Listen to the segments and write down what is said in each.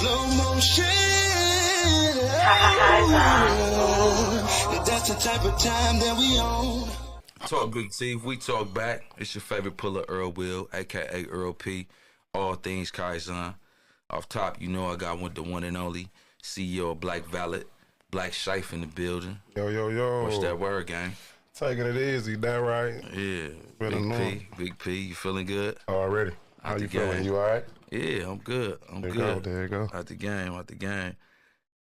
Slow motion. That's the type of time that we on. Talk Big T, we talk back. It's your favorite puller, Earl Will, a.k.a. Earl P. All things Kaizen. Off top, you know I got the one and only CEO of Black Valet, Black Shife in the building. Yo. What's that word, gang? Taking it easy, that right? Yeah. Big P, you feeling good? Already. How you feeling? You all right? Yeah, I'm good. There you go. Out the game.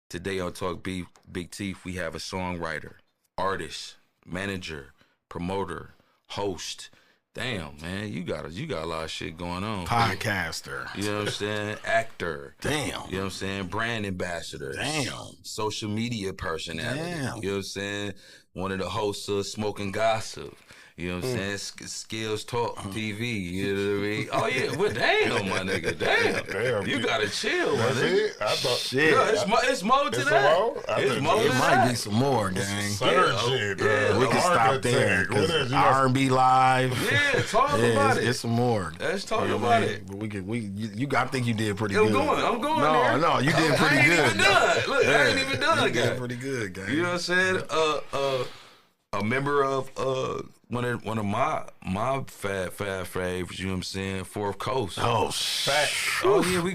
Today on Talk Big T, we have a songwriter, artist, manager, promoter, host. Damn, man, you got a lot of shit going on. Podcaster. You know what I'm saying? Actor. Damn. You know what I'm saying? Brand ambassador. Damn. Social media personality. Damn. You know what I'm saying? One of the hosts of Smoking Gossip. You know what I'm saying? SCALEZ Talk TV. You know what I mean? Oh, yeah. Well, damn, my nigga. Damn. You got to chill, my nigga. I thought, shit. No, it's more to that. It's more to It that. might be some more, gang. shit. We can stop there. R&B Live. Yeah, talk about it. It's some more. Let's talk about it. But I think you did pretty good. I'm going there. No, you did pretty good. I ain't even done. Look, I ain't even done, You did gang. pretty good, gang. You know what I'm saying? A member of one of my fab favorites, you know what I'm saying? Fourth Coast. Oh, shit. Oh yeah, you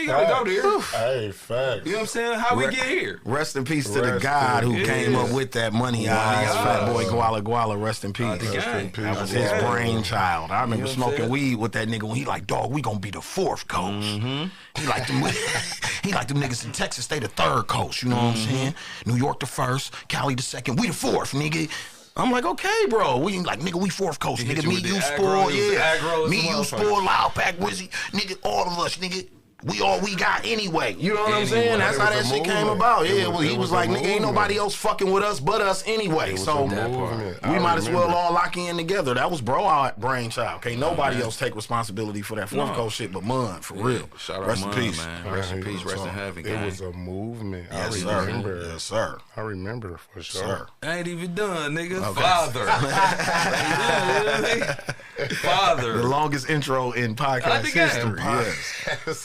gotta go there. Hey, facts. You know what I'm saying? How we get here? Rest in peace to the God who came up with that Money Eyes, Fat Boy Guala. Rest in peace. That was his brainchild. I remember smoking weed with that nigga when he like, dog, we gonna be the fourth coast. He like them niggas in Texas, they the third coast. You know what I'm saying? New York the first, Cali the second, we the fourth, nigga. I'm like, okay, bro. We fourth coast, nigga. Me, you, Spoil, yeah. Me, you, Spoil, Loud Pack, Wizzy, nigga, all of us, nigga. We got anyway. You know what I'm saying? That's how that shit came about. Yeah, well, he was like, nigga, ain't nobody else fucking with us but us anyway. So we might as well all lock in together. That was our brainchild. Can't nobody else take responsibility for that fourth coast shit but Mun, for real. Shout out rest in peace, man. Rest in peace, rest in heaven, gang. It was a movement. Yes, I remember. Yes, sir. I remember for sure. Sir. I ain't even done, nigga. The Father. longest intro in podcast history.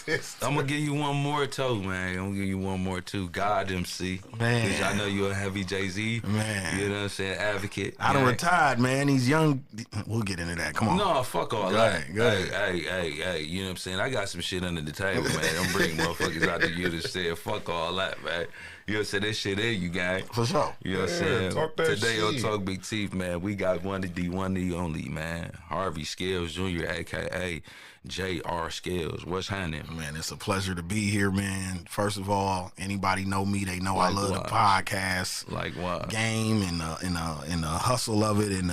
Yes. I'm gonna give you one more too, man. I'm gonna give you one more too. God MC. Man. 'Cause I know you're a heavy Jay-Z. Man. You know what I'm saying? Advocate. I done retired, man. These young, we'll get into that. Come on. No, fuck all Go that. ahead, go ahead. Hey, you know what I'm saying? I got some shit under the table, man. I'm bringing motherfuckers out to you to say, fuck all that, man. You know what I'm saying? This shit in you, gang. For sure. You know what I'm Yeah, saying? talk that Today on shit. Talk Big Teeth, man, we got one of the only, man. Harvey Scales Jr., a.k.a. J.R. Scales. What's happening? Man, it's a pleasure to be here, man. First of all, anybody know me, they know I love the podcast Like what? game and the hustle of it and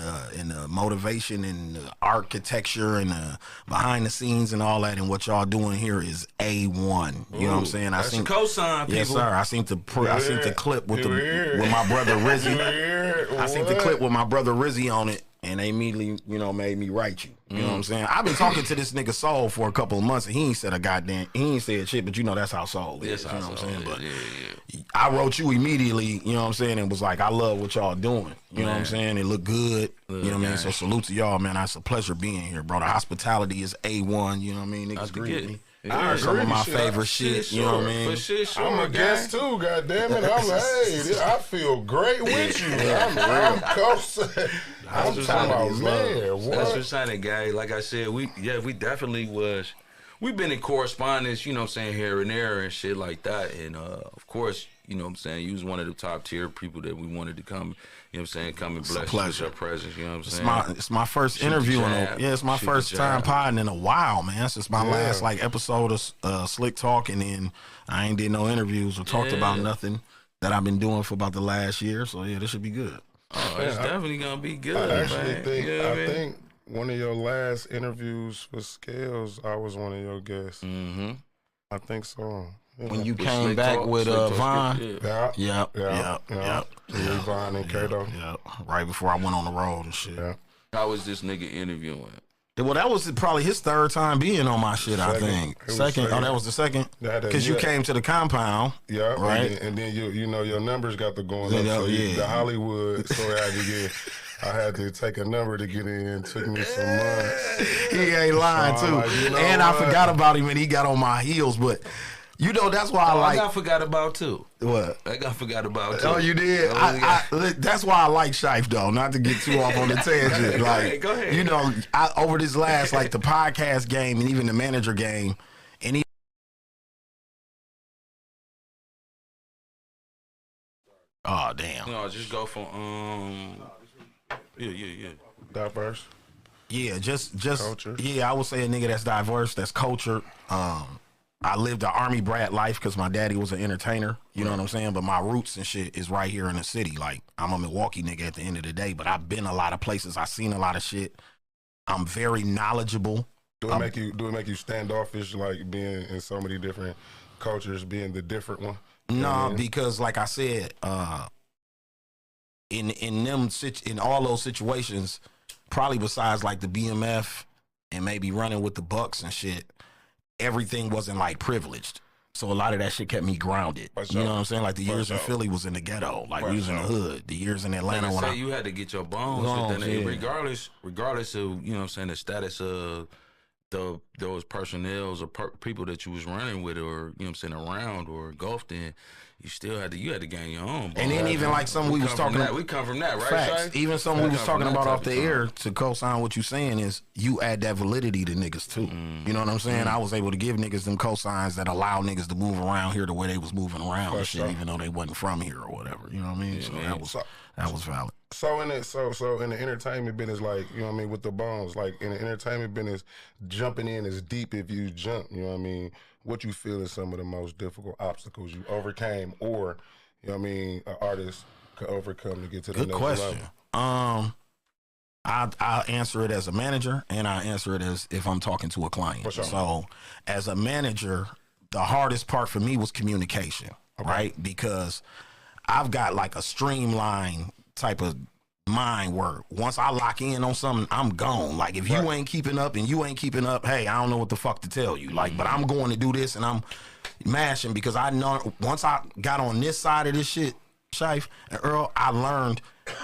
the motivation and the architecture and the behind the scenes and all that. And what y'all doing here is A1. You know what I'm saying? That's your cosign, people. Yes, sir. I seen the clip with my brother Rizzy. I seen the clip with my brother Rizzy on it. And they immediately, made me write you. You know what I'm saying? I've been talking to this nigga Soul for a couple of months, and he ain't said shit, but that's how Soul is. Yes, you know what I'm saying? But yeah. I wrote you immediately, you know what I'm saying, and was like, I love what y'all doing. You know what I'm saying? It look good. You know what I mean? So salute to y'all, man. It's a pleasure being here, bro. The hospitality is A1. You know what I mean? Niggas greet me. I Some of agree. my favorite shit, you know what I mean? For shit, I'm a guest too, goddammit. I'm like, hey, I feel great with you. I'm close. I'm talking about, man, what? That's what's happening, guys. Like I said, we definitely was. We've been in correspondence, you know what I'm saying, here and there and shit like that. And, of course, you know what I'm saying, you was one of the top tier people that we wanted to come, you know what I'm saying, come and bless us with your presence, you know what I'm saying? It's my first interview. It's my first time podding in a while, man. Since my last, episode of Slick Talk, and then I ain't did no interviews or talked about nothing that I've been doing for about the last year. So, yeah, this should be good. Oh, it's definitely going to be good, I actually man. think, You know what I mean? think one of your last interviews with SCALEZ, I was one of your guests. Mm-hmm. I think so. Yeah. When you With came Slick back Talk, with Slick Talk Vaughn. script, Yep. Vaughn and Kato. Yep. Right before I went on the road and shit. Yeah. How was this nigga interviewing? Well, that was probably his third time being on my shit, I think. Second. Oh, that was the second? Because you came to the compound. Yeah, right? And then you know your numbers got to going up. Yeah, So yeah. the Hollywood, so I had to take a number to get in. It took me some months. He ain't lying, So too. I'm like, you know and I what? forgot about him and he got on my heels, but You know, that's why I like. I got forgot about too. What? I got forgot about too. Oh, you did? That's why I like Shife, though, not to get too off on the tangent. Like, go ahead. You know, over this last, like, the podcast game and even the manager game, and even oh, damn. No, just go for, yeah. Diverse. Yeah, just culture. Yeah, I would say a nigga that's diverse, that's cultured. I lived an army brat life because my daddy was an entertainer. You know what I'm saying? But my roots and shit is right here in the city. Like, I'm a Milwaukee nigga at the end of the day, but I've been a lot of places. I've seen a lot of shit. I'm very knowledgeable. Do it make you standoffish, like being in so many different cultures, being the different one? No, because like I said, in all those situations, probably besides like the BMF and maybe running with the Bucks and shit, everything wasn't like privileged. So a lot of that shit kept me grounded. You know what I'm saying? Like the years in Philly was in the ghetto. Like we was in the hood. The years in Atlanta when you had to get your bones regardless of, you know what I'm saying, the status of those personnels or people that you was running with, or, you know what I'm saying, around or engulfed in, you still had to gain your own bones. And then even like something we was talking about. We come from that, right? Facts. Shai? Even something we was talking about off the air, to co-sign what you saying, is you add that validity to niggas too. You know what I'm saying? I was able to give niggas them cosigns that allow niggas to move around here the way they was moving around and shit, even though they wasn't from here or whatever. You know what I mean? So that was valid. So in the entertainment business, like, you know what I mean, with the bones, like in the entertainment business, jumping in is deep if you jump, you know what I mean? What you feel is some of the most difficult obstacles you overcame, or, you know what I mean, an artist could overcome to get to the next level? Good question. I'll answer it as a manager, and I answer it as if I'm talking to a client. Sure. So as a manager, the hardest part for me was communication, right? Because I've got like a streamline type of mind where once I lock in on something, I'm gone. Like if you ain't keeping up and you ain't keeping up, hey, I don't know what the fuck to tell you. Like, but I'm going to do this and I'm mashing, because I know once I got on this side of this shit, Shife and Earl, I learned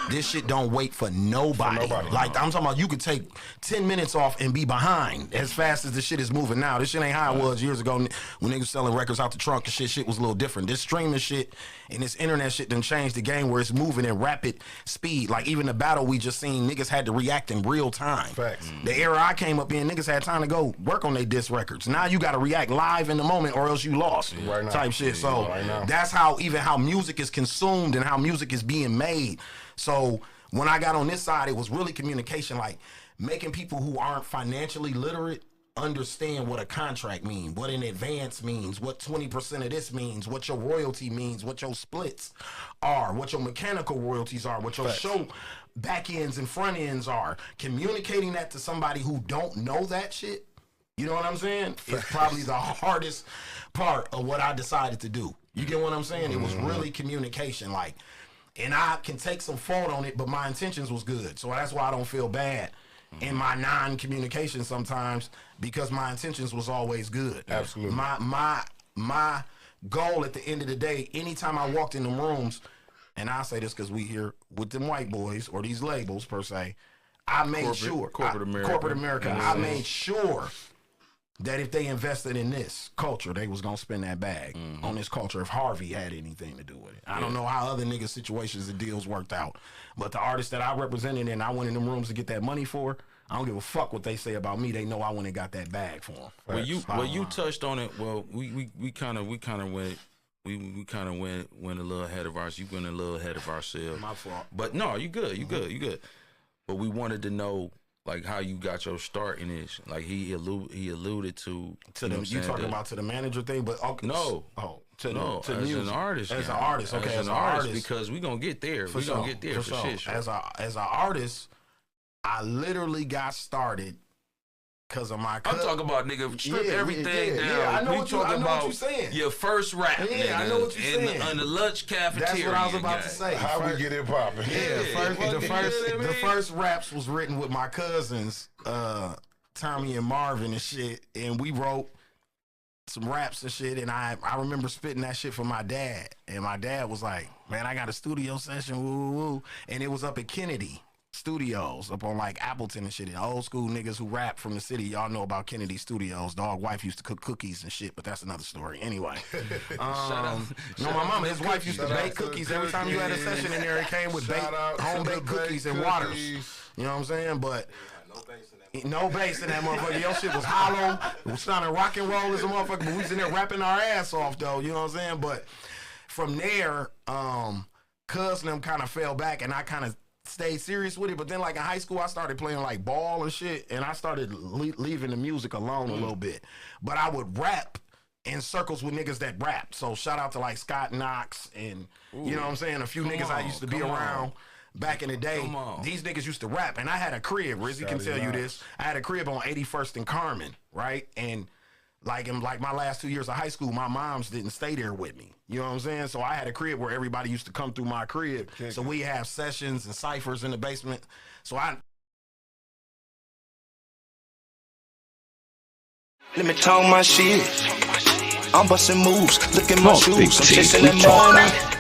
this shit don't wait for nobody. Like, I'm talking about you could take 10 minutes off and be behind as fast as the shit is moving now. This shit ain't how it was years ago when niggas selling records out the trunk and shit was a little different. This streaming shit and this internet shit done changed the game where it's moving at rapid speed. Like, even the battle we just seen, niggas had to react in real time. Facts. The era I came up in, niggas had time to go work on their diss records. Now you got to react live in the moment or else you lost type shit. So that's how music is consumed and how music is being made. So when I got on this side, it was really communication, like making people who aren't financially literate understand what a contract means, what an advance means, what 20% of this means, what your royalty means, what your splits are, what your mechanical royalties are, what your show back ends and front ends are. Communicating that to somebody who don't know that shit, you know what I'm saying, is probably the hardest part of what I decided to do. You get what I'm saying? It was really communication, like. And I can take some fault on it, but my intentions was good. So that's why I don't feel bad in my non-communication sometimes, because my intentions was always good. Absolutely. My goal at the end of the day, anytime I walked in them rooms, and I say this because we here with them white boys or these labels per se, I made corporate America. I made sure that if they invested in this culture, they was gonna spend that bag on this culture if Harvey had anything to do with it. I don't know how other niggas' situations and deals worked out, but the artists that I represented and I went in them rooms to get that money for, I don't give a fuck what they say about me. They know I went and got that bag for them. Well, you touched on it. Well, we kind of went a little ahead of ours. You went a little ahead of ourselves. My fault. But no, you good. But we wanted to know, like, how you got your start in this. Like, he alluded to the, you talking about to the manager thing, but okay. No. Oh, to music. An artist. As an artist, okay. As an artist, because we gonna get there. We gonna get there for shit. As an artist, I literally got started because of my cousin. I'm talking about, nigga, strip everything down. Yeah, I know what you're saying. Your first rap, nigga, I know what you're saying. On the lunch cafeteria. That's what I was about to say. How we get it popping? The first raps was written with my cousins, Tommy and Marvin and shit, and we wrote some raps and shit, and I remember spitting that shit for my dad, and my dad was like, man, I got a studio session, woo, woo, woo, and it was up at Kennedy. Studios up on like Appleton and shit. And old school niggas who rap from the city, y'all know about Kennedy Studios. Dog wife used to cook cookies and shit, but that's another story. Anyway, my mama, his wife used to bake cookies. Every time you had a session in there, it came with home baked cookies and waters. You know what I'm saying? But no bass in that motherfucker. Your shit was hollow. It was sounding rock and roll as a motherfucker, but we was in there rapping our ass off though. You know what I'm saying? But from there, cuz them kind of fell back, and I kind of stayed serious with it. But then like in high school, I started playing like ball and shit, and I started leaving the music alone a little bit. But I would rap in circles with niggas that rap. So shout out to like Scott Knox and you know what I'm saying, a few niggas I used to be around back in the day. These niggas used to rap, and I had a crib. Rizzy can tell you this. I had a crib on 81st and Carmen, right? And like in like my last 2 years of high school, my moms didn't stay there with me. You know what I'm saying? So I had a crib where everybody used to come through my crib. So we have sessions and ciphers in the basement. So Let me talk my shit. I'm busting moves. Look at my shoes. I'm chasing that money.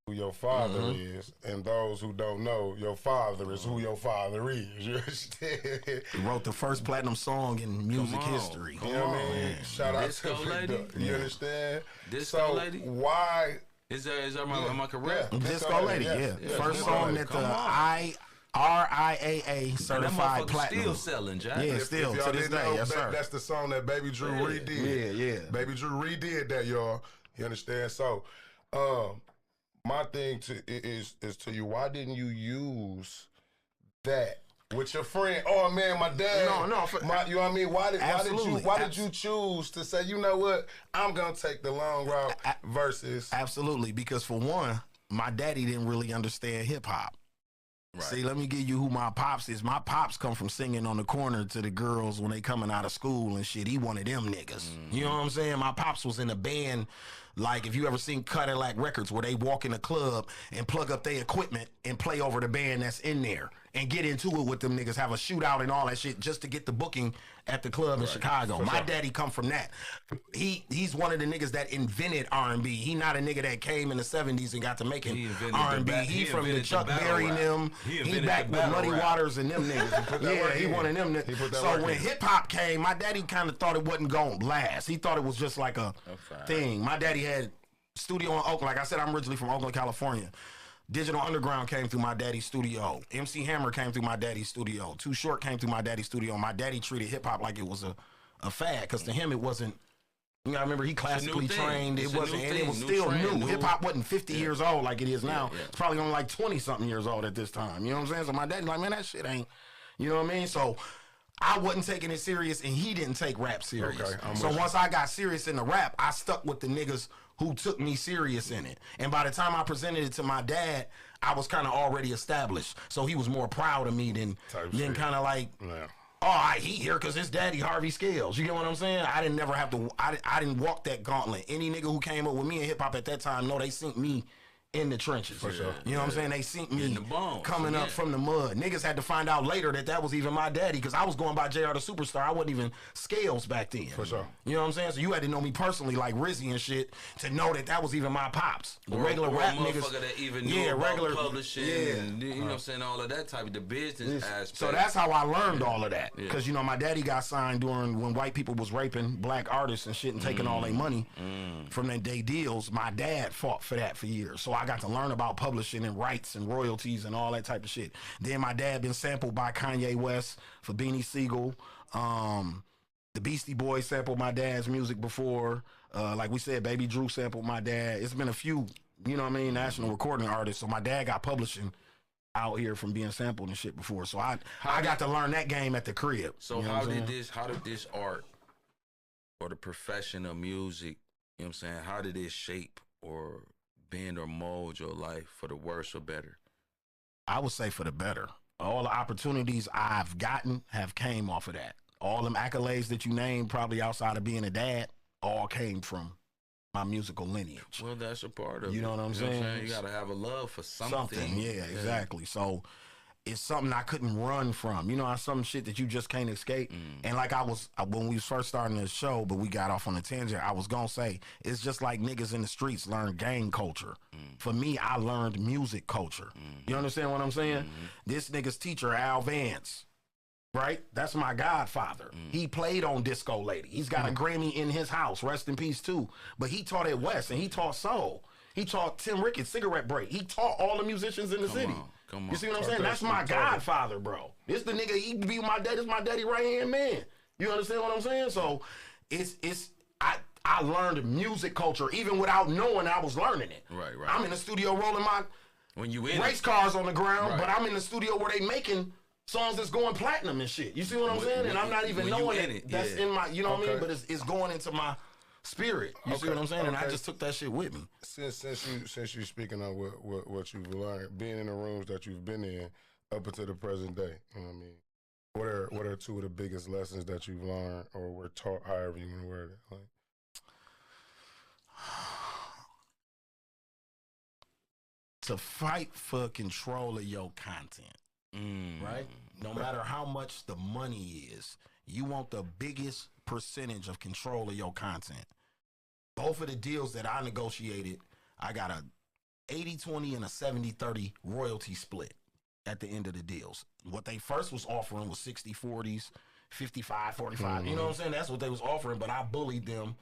Who your father is, and those who don't know, your father is who your father is. You understand? He wrote the first platinum song in music history. You know what I mean? Shout out Disco to Lady. You understand? Disco Lady. Why? Am I correct? Disco Lady, yeah. First song that the RIAA certified platinum. Still selling, Jack. Yeah, still if to this day, yes sir. That's the song that Baby Drew redid. Yeah. Baby Drew redid that, y'all. You understand? So, my thing is to you. Why didn't you use that with your friend? Oh man, my dad. No. You know what I mean? Why did you choose to say, you know what? I'm gonna take the long route versus. Absolutely, because for one, my daddy didn't really understand hip hop. Right. See, let me give you who my pops is. My pops come from singing on the corner to the girls when they coming out of school and shit. He one of them niggas. You know what I'm saying? My pops was in a band. Like, if you ever seen Cadillac Records, where they walk in a club and plug up their equipment and play over the band that's in there and get into it with them niggas, have a shootout and all that shit just to get the booking at the club in Chicago. My daddy come from that. He's one of the niggas that invented R&B. He not a nigga that came in the 70s and got to making R&B. He from the Chuck Berry and them. He back with Muddy Waters and them niggas. Yeah, he one of them niggas. So when hip-hop came, my daddy kind of thought it wasn't going to blast. He thought it was just like a thing. My daddy had studio in Oakland. Like I said, I'm originally from Oakland, California. Digital Underground came through my daddy's studio. MC Hammer came through my daddy's studio. Too Short came through my daddy's studio. My daddy treated hip-hop like it was a fad, because to him it wasn't, you know, I remember he classically trained. It wasn't, and it was still new. Hip-hop wasn't 50 years old like it is now. It's probably only like 20-something years old at this time. You know what I'm saying? So my daddy like, man, that shit ain't, you know what I mean? So I wasn't taking it serious, and he didn't take rap serious. So once I got serious in the rap, I stuck with the niggas who took me serious in it. And by the time I presented it to my dad, I was kind of already established. So he was more proud of me than kind of like, he here because his daddy Harvey Scales. You get what I'm saying? I didn't never have to, I didn't walk that gauntlet. Any nigga who came up with me in hip hop at that time, they sent me in the trenches. For sure. You know what I'm saying? They seen me coming up from the mud. Niggas had to find out later that was even my daddy, because I was going by JR the Superstar. I wasn't even Scales back then. For sure. You know what I'm saying? So you had to know me personally, like Rizzy and shit, to know that was even my pops. The regular rap niggas. That even knew regular publishing. And, you know what I'm saying? All of that type of the business aspect. So that's how I learned all of that. Because, you know, my daddy got signed during when white people was raping black artists and shit and taking all their money from their deals. My dad fought for that for years. So I got to learn about publishing and rights and royalties and all that type of shit. Then my dad been sampled by Kanye West for Beanie Siegel. The Beastie Boys sampled my dad's music before. Like we said, Baby Drew sampled my dad. It's been a few, you know what I mean, national recording artists. So my dad got publishing out here from being sampled and shit before. So I got to learn that game at the crib. So you know how did this art or the profession of music, you know what I'm saying, how did it shape or bend or mold your life for the worse or better? I would say for the better. All the opportunities I've gotten have came off of that. All them accolades that you named, probably outside of being a dad, all came from my musical lineage. Well, that's a part of it. You know what I'm saying? You got to have a love for something. Yeah, exactly. So is something I couldn't run from. You know, some shit that you just can't escape. And like when we was first starting the show, but we got off on a tangent, I was gonna say, it's just like niggas in the streets learn gang culture. For me, I learned music culture. You understand what I'm saying? This nigga's teacher, Al Vance, right? That's my godfather. He played on Disco Lady. He's got a Grammy in his house, rest in peace too. But he taught at West, and he taught soul. He taught Tim Ricketts, Cigarette Break. He taught all the musicians in the city. Come on. You see what I'm saying? That's my godfather, bro. This the nigga, he be my dad. This my daddy right-hand man. You understand what I'm saying? So I learned music culture even without knowing I was learning it. Right. I'm in the studio rolling my race cars on the ground, but I'm in the studio where they making songs that's going platinum and shit. You see what I'm saying? And I'm not even knowing it. That's in my, you know what I mean? But it's going into my spirit. You see what I'm saying? And I just took that shit with me. Since you speaking on what you've learned, being in the rooms that you've been in up until the present day, you know what I mean? What are two of the biggest lessons that you've learned or were taught, however you want to word it? Like, to fight for control of your content, right? No matter how much the money is, you want the biggest percentage of control of your content. Both of the deals that I negotiated, I got a 80-20 and a 70-30 royalty split at the end of the deals. What they first was offering was 60-40s, 55-45. You know what I'm saying? That's what they was offering, but I bullied them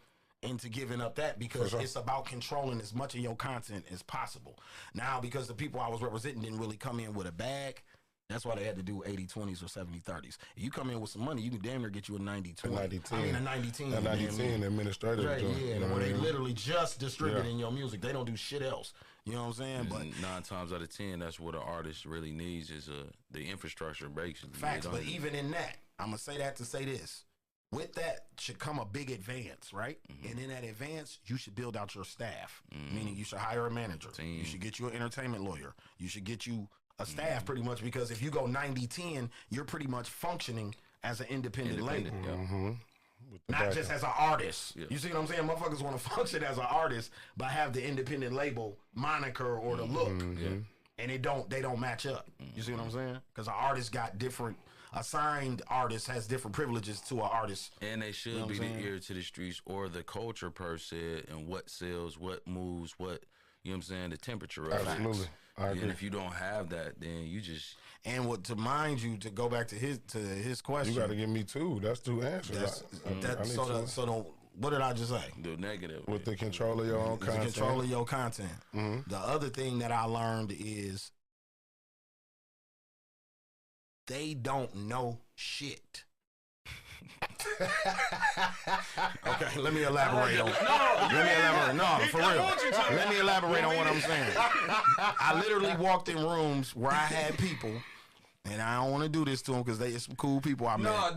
into giving up that because it's about controlling as much of your content as possible. Now, because the people I was representing didn't really come in with a bag, that's why they had to do 80-20s or 70-30s. If you come in with some money, you can damn near get you a 90-20. A 90-10. I mean, a 90-10. A 90-10 administrative. Right, joint, yeah, where they literally just distributing your music. They don't do shit else. You know what I'm saying? And but 9 times out of 10, that's what an artist really needs is the infrastructure breaks. Facts, but even in that, I'm going to say that to say this. With that should come a big advance, right? And in that advance, you should build out your staff, meaning you should hire a manager. You should get you an entertainment lawyer. You should get you a staff pretty much, because if you go 90-10, you're pretty much functioning as an independent label. Not just as an artist. You see what I'm saying? Motherfuckers want to function as an artist, but have the independent label moniker or the look. And they don't match up. You see what I'm saying? Because an artist got different, a signed artist has different privileges to an artist. And they should be the ear to the streets or the culture per se, and what sells, what moves, what, you know what I'm saying, the temperature of it. Absolutely. And if you don't have that, then you just... And what, to mind you, to go back to his question... You got to give me two. That's two answers. What did I just say? The negative. With the control of your own content. The control of your content. The other thing that I learned is they don't know shit. Okay, let me elaborate on. For real. Let me elaborate on what I'm saying. I literally walked in rooms where I had people, and I don't want to do this to them because they some cool people I met.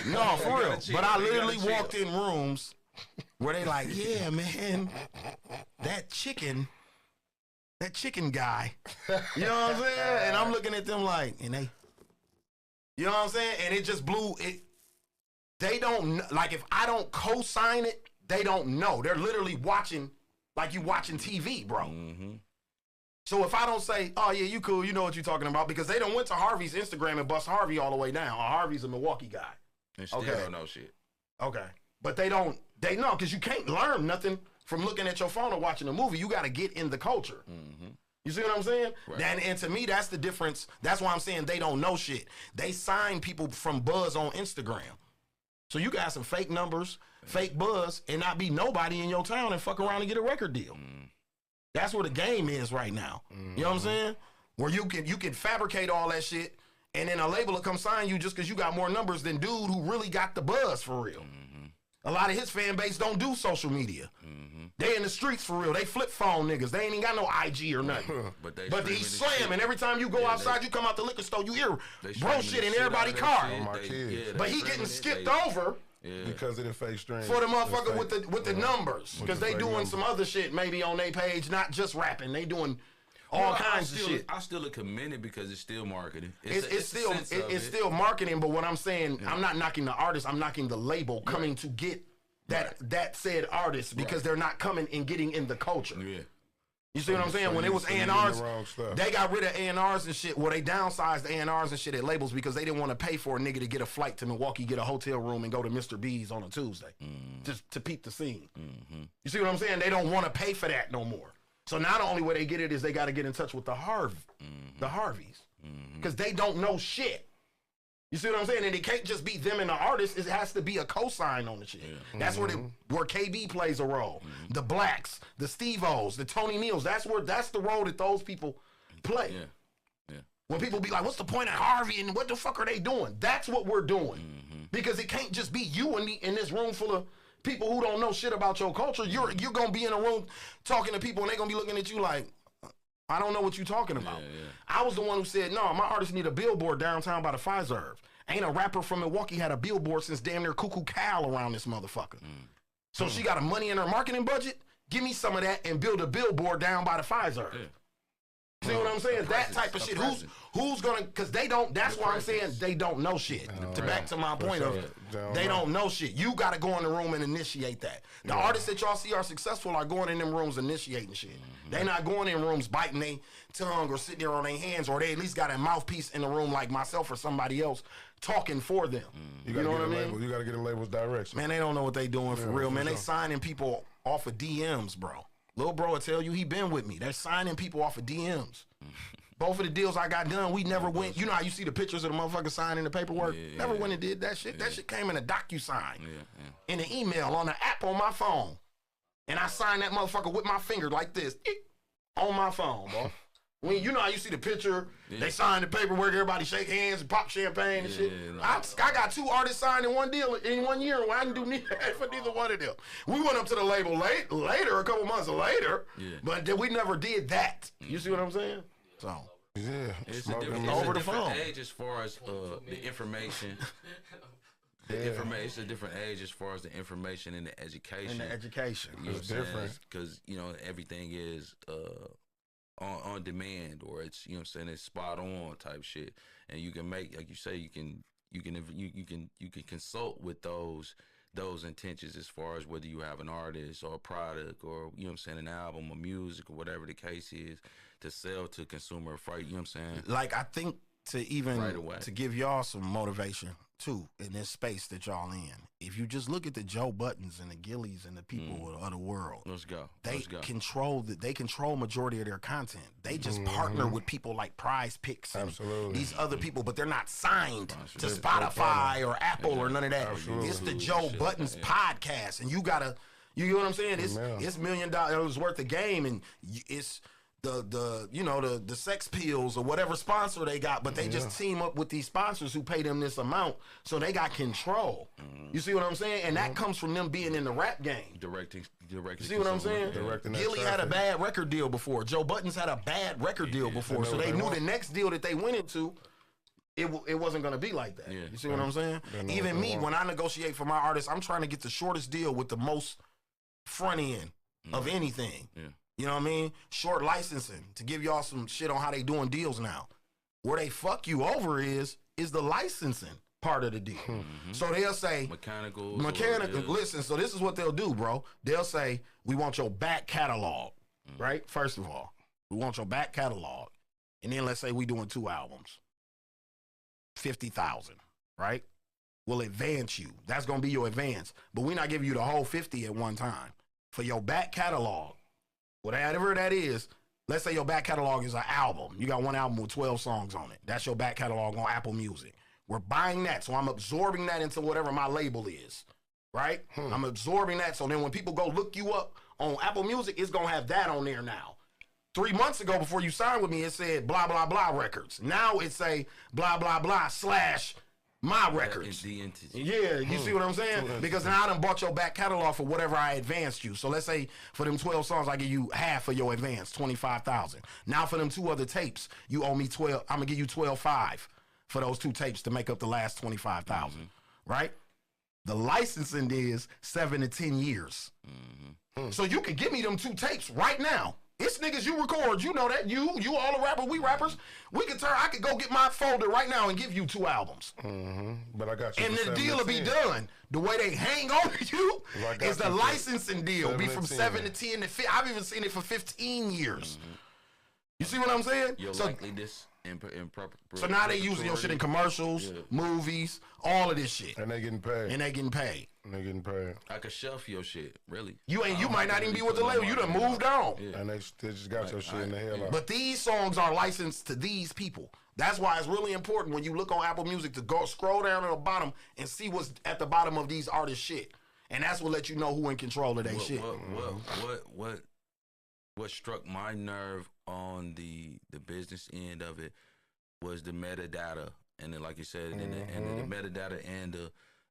No, for real. But I literally walked in rooms where they like, yeah, man, that chicken guy. You know what I'm saying? And I'm looking at them like, and they, you know what I'm saying? And it just blew it. They don't, like, if I don't co-sign it, they don't know. They're literally watching, like you watching TV, bro. So if I don't say, oh, yeah, you cool, you know what you're talking about, because they done went to Harvey's Instagram and bust Harvey all the way down. Harvey's a Milwaukee guy. And still don't know shit. Okay. But they know, because you can't learn nothing from looking at your phone or watching a movie. You got to get in the culture. You see what I'm saying? Right. And to me, that's the difference. That's why I'm saying they don't know shit. They sign people from buzz on Instagram. So you got some fake numbers, fake buzz, and not be nobody in your town and fuck around and get a record deal. That's where the game is right now. You know what I'm saying? Where you can fabricate all that shit, and then a label will come sign you just because you got more numbers than dude who really got the buzz for real. A lot of his fan base don't do social media. They in the streets for real. They flip phone niggas. They ain't even got no IG or nothing. But he's slamming. Every time you go outside, you come out the liquor store, you hear bro shit in everybody's car. But he getting skipped over. Because of the fake stream. For the motherfucker with the numbers. Because they doing some other shit maybe on their page, not just rapping. They doing all kinds of shit. I still commend it because it's still marketing. It's still marketing, but what I'm saying, I'm not knocking the artist, I'm knocking the label coming to get that said artist, because they're not coming and getting in the culture. You see what I'm saying? When it was A&Rs, they got rid of A&Rs and shit. Well, they downsized the A&Rs and shit at labels because they didn't want to pay for a nigga to get a flight to Milwaukee, get a hotel room, and go to Mr. B's on a Tuesday just to peep the scene. You see what I'm saying? They don't want to pay for that no more. So now the only way they get it is they got to get in touch with the Harveys, because they don't know shit. You see what I'm saying? And it can't just be them and the artist. It has to be a cosign on the shit. That's where KB plays a role. The Blacks, the Steve-O's, the Tony Neals. That's the role that those people play. When people be like, what's the point of Harvey and what the fuck are they doing? That's what we're doing. Because it can't just be you and me in this room full of people who don't know shit about your culture. You're going to be in a room talking to people and they're going to be looking at you like, I don't know what you're talking about. I was the one who said, no, my artists need a billboard downtown by the Fiserv. Ain't a rapper from Milwaukee had a billboard since damn near Cuckoo Cal around this motherfucker. So she got a money in her marketing budget? Give me some of that and build a billboard down by the Fiserv. See what I'm saying? That type of shit. Who's gonna, cause they don't, that's why I'm saying they don't know shit. Back to my point of, they don't know shit. You gotta go in the room and initiate that. The artists that y'all see are successful are going in them rooms initiating shit. They not going in rooms biting their tongue or sitting there on their hands, or they at least got a mouthpiece in the room like myself or somebody else talking for them. You know what I mean? You gotta get a label's direction. Man, they don't know what they doing for real, man. They signing people off of DMs, bro. Lil bro will tell you he been with me. They're signing people off of DMs. Both of the deals I got done, we never went. You know how you see the pictures of the motherfucker signing the paperwork? Never went and did that shit. That shit came in a DocuSign. In an email on the app on my phone. And I signed that motherfucker with my finger like this. On my phone, bro. When you know how you see the picture, they sign the paperwork, everybody shake hands and pop champagne and shit. I got 2 artists signed in one deal in 1 year. I didn't do for neither one of them. We went up to the label later, a couple months later, but we never did that. You see what I'm saying? So it's a different age as far as the information. It's a different age as far as the information and the education. You know it's different because everything is on demand, or it's you know what I'm saying, it's spot on type shit, and you can make, like you say, you can consult with those intentions as far as whether you have an artist or a product, or you know what I'm saying, an album or music or whatever the case is, to sell to consumer freight. You know what I'm saying? Like, I think to give y'all some motivation too in this space that y'all in. If you just look at the Joe Buttons and the Gillies and the people of the world, they control majority of their content. They just partner with people like Prize Picks and these other people, but they're not signed to Spotify or Apple or none of that. It's the Joe Buttons podcast, and you know what I'm saying? It's $1 million worth of game, and it's the sex pills or whatever sponsor they got, but they just team up with these sponsors who pay them this amount, so they got control. You see what I'm saying? And that comes from them being in the rap game. Directing. You see what I'm saying? Gilly had a bad record deal before. Joe Buttons had a bad record deal before, so they knew the next deal that they went into, it wasn't going to be like that. You see what I'm saying? Even me, when I negotiate for my artists, I'm trying to get the shortest deal with the most front end of anything. You know what I mean? Short licensing, to give y'all some shit on how they doing deals now. Where they fuck you over is the licensing part of the deal. So they'll say mechanical. Listen, so this is what they'll do, bro. They'll say, we want your back catalog, right? First of all, we want your back catalog. And then let's say we doing 2 albums. 50,000, right? We'll advance you. That's gonna be your advance. But we're not giving you the whole 50 at one time. For your back catalog, whatever that is, let's say your back catalog is an album. You got one album with 12 songs on it. That's your back catalog on Apple Music. We're buying that, so I'm absorbing that into whatever my label is, right? I'm absorbing that, so then when people go look you up on Apple Music, it's going to have that on there now. 3 months ago, before you signed with me, it said blah, blah, blah records. Now it say blah, blah, blah / my records. Yeah, you see what I'm saying? Because now I done bought your back catalog for whatever I advanced you. So let's say for them 12 songs, I give you half of your advance, 25,000. Now for them 2 other tapes, you owe me 12. I'm gonna give you 12.5 for those 2 tapes to make up the last 25,000. Right? The licensing is 7 to 10 years. So you can give me them 2 tapes right now It's niggas you record, you know that. You all a rapper, we rappers. I could go get my folder right now and give you 2 albums. But I got you. And for the 7 deal to will be 10. done. The way they hang on to you Well, I got is the you for licensing deal. 7 Be to from 10. 7 to 10 to 50. I've even seen it for 15 years. You see what I'm saying? Your So, likeliness in proper. so now they using your shit in commercials, movies, all of this shit. And they getting paid. And they getting paid. I could shelf your shit, really. You might not even be with the label. You done moved on. Yeah. And they just got your shit in the hell out. But these songs are licensed to these people. That's why it's really important when you look on Apple Music to go scroll down to the bottom and see what's at the bottom of these artists' shit. And that's what let you know who in control of their shit. What struck my nerve on the business end of it was the metadata, and then like you said, and the metadata and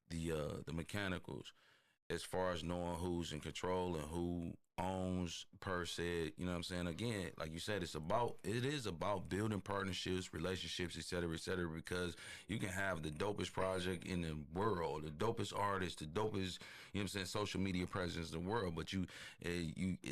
the mechanicals, as far as knowing who's in control and who owns per se. You know what I'm saying? Again, like you said, it is about building partnerships, relationships, et cetera, because you can have the dopest project in the world, the dopest artist, the dopest, you know what I'm saying, social media presence in the world, but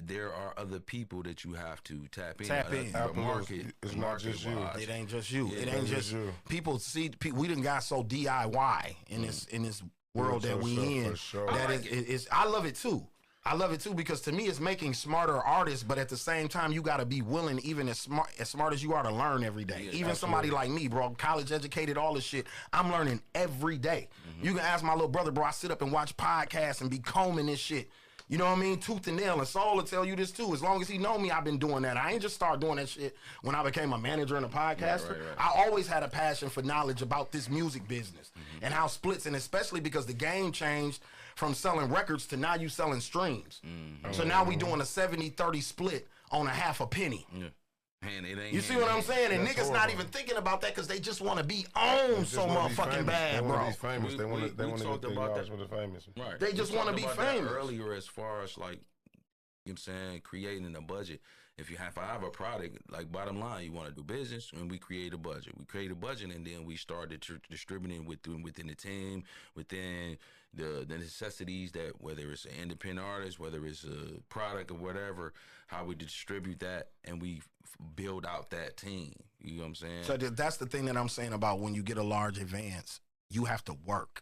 there are other people that you have to tap in. Market. It's not just you. It ain't just you. Yeah, it ain't just you. People see. We done got so DIY in this world that we in. That is, I love it too. I love it too because to me it's making smarter artists, but at the same time you got to be willing, even as smart as you are, to learn every day. Yeah, even absolutely. somebody like me, bro, college educated, all this shit, I'm learning every day. You can ask my little brother, bro. I sit up and watch podcasts and be combing this shit. You know what I mean? Tooth and nail. And Saul will tell you this too. As long as he know me, I've been doing that. I ain't just start doing that shit when I became a manager and a podcaster. Right. I always had a passion for knowledge about this music business and how splits, and especially because the game changed from selling records to now you selling streams. So now we doing a 70-30 split on a half a penny. Yeah. Man, You see what I'm saying? And That's niggas not horrible. even thinking about that because they just want to be on so motherfucking bad, They bro. want to be famous. They want to we get talked the about acknowledged that. for the famous. Right. They just We wanna talked be about that famous. earlier, as far as like, you know what I'm saying, creating a budget. If I have a product, like bottom line, you want to do business, and we create a budget. We create a budget, and then we started distributing within the team, within the necessities that, whether it's an independent artist, whether it's a product or whatever, how we distribute that, and we build out that team. You know what I'm saying? So that's the thing that I'm saying about when you get a large advance, you have to work.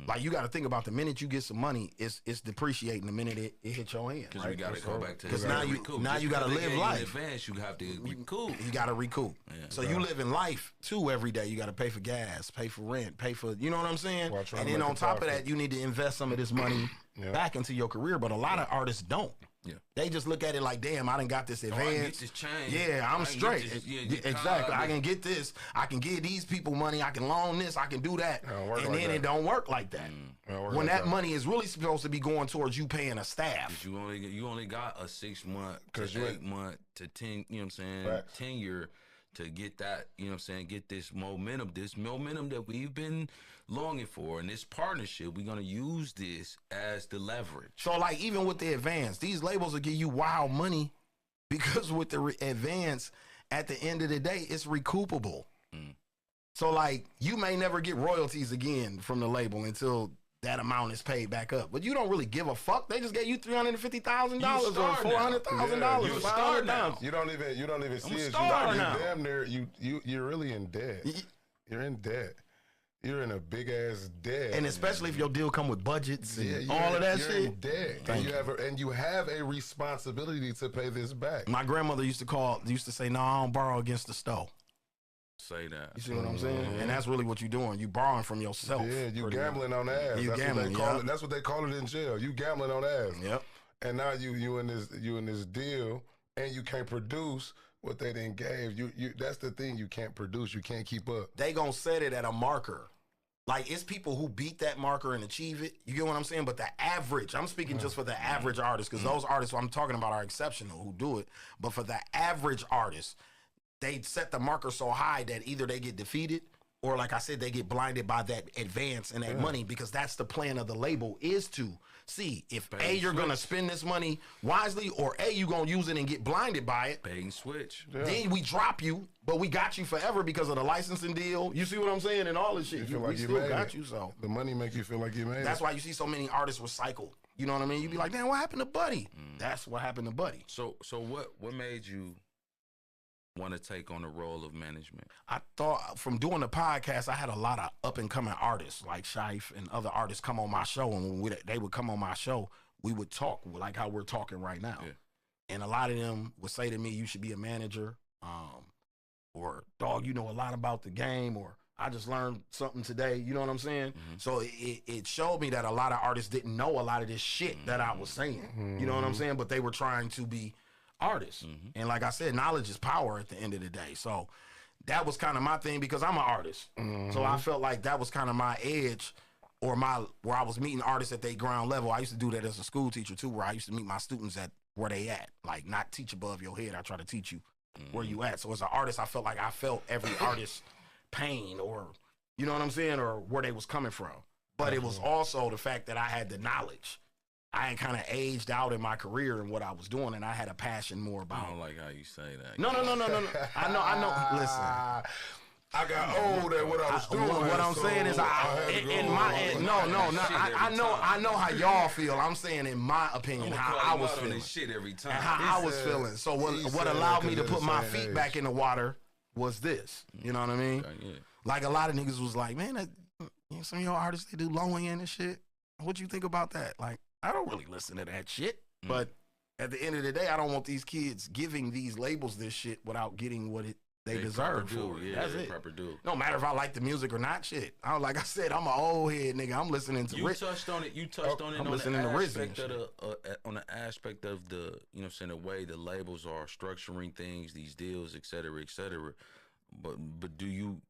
Like, you got to think about the minute you get some money, it's depreciating the minute it hits your hand. Because we got to go back to 'Cause now you got to live life. In advance, you have to recoup. You got to recoup. Yeah. So you live in life too every day. You got to pay for gas, pay for rent, pay for, you know what I'm saying? While trying And to then make on a top of profit. that, you need to invest some of this money back into your career. But a lot of artists don't. Yeah. They just look at it like, damn, I done got this I can get advance. this change. Yeah, I I'm can straight. get this- Exactly. car. I can get this. I can give these people money. I can loan this. I can do that. don't work And like then that. it don't work like that. don't work When like that that. money is really supposed to be going towards you paying a staff. You only got a 6 month to 'Cause you 8 ain't- month to 10, you know what I'm saying, Facts. tenure to get that, you know what I'm saying, get this momentum that we've been longing for, and this partnership, we're gonna use this as the leverage. So, like, even with the advance, these labels will give you wild money because with the advance, at the end of the day, it's recoupable. So, like, you may never get royalties again from the label until that amount is paid back up. But you don't really give a fuck. They just gave you $350,000 or $400,000. You a star now. You don't even see it. star now. You're damn near you're really in debt. You're in debt. You're in a big ass debt. And especially if your deal come with budgets and you're all of that you're shit. in debt. And you have a responsibility to pay this back. My grandmother used to say, no, I don't borrow against the stove. Say that. You see what I'm saying? And that's really what you're doing. You borrowing from yourself. Yeah, you pretty gambling on ass. You That's gambling, what they call yeah. it. That's what they call it in jail. You gambling on ass. much. Yep. And now you in this deal, and you can't produce what they didn't gave you. That's the thing. You can't produce. You can't keep up. They gonna set it at a marker. Like, it's people who beat that marker and achieve it. You get what I'm saying? But the average, I'm speaking just for the average artist, because those artists I'm talking about are exceptional who do it. But for the average artist, they set the marker so high that either they get defeated or, like I said, they get blinded by that advance and that money, because that's the plan of the label, is to see if A, you're going to spend this money wisely, or A, you're going to use it and get blinded by it. Bait and switch. Then we drop you, but we got you forever because of the licensing deal. You see what I'm saying? And all this shit. You feel We like you still made got it. you, so. The money make you feel like you made That's it. why you see so many artists recycle. You know what I mean? You be like, damn, what happened to Buddy? That's what happened to Buddy. So what made you want to take on the role of management? I thought from doing the podcast, I had a lot of up and coming artists like Shife and other artists come on my show, and when they would come on my show, we would talk like how we're talking right now. Yeah. And a lot of them would say to me, "You should be a manager," or "Dog, you know a lot about the game," or "I just learned something today." You know what I'm saying? So it showed me that a lot of artists didn't know a lot of this shit that I was saying. You know what I'm saying? But they were trying to be artists. And like I said, knowledge is power at the end of the day. So that was kind of my thing because I'm an artist. So I felt like that was kind of my edge or where I was meeting artists at their ground level. I used to do that as a school teacher too, where I used to meet my students at where they at. Like not teach above your head. I try to teach you where you at. So as an artist, I felt like I felt every artist's pain or, you know what I'm saying, or where they was coming from. But it was also the fact that I had the knowledge. I had kind of aged out in my career and what I was doing, and I had a passion more about. I don't like how you say that. No. I know. Listen, I got old at what I was doing. What I'm saying is, I know how y'all feel. I'm saying in my opinion how I was feeling. This shit every time. And how I was feeling. So what allowed me to put my feet back in the water was this. You know what I mean? Yeah. Like a lot of niggas was like, man, some of your artists, they do low end and shit. What you think about that? Like, I don't really listen to that shit. But at the end of the day, I don't want these kids giving these labels this shit without getting what they deserve for it. That's it. Proper due. No matter if I like the music or not, shit. Like I said, I'm an old head nigga. I'm listening to You touched on it. I'm listening to Rizzy on the aspect of the, you know what I'm saying, the way the labels are structuring things, these deals, et cetera, et cetera. But do you,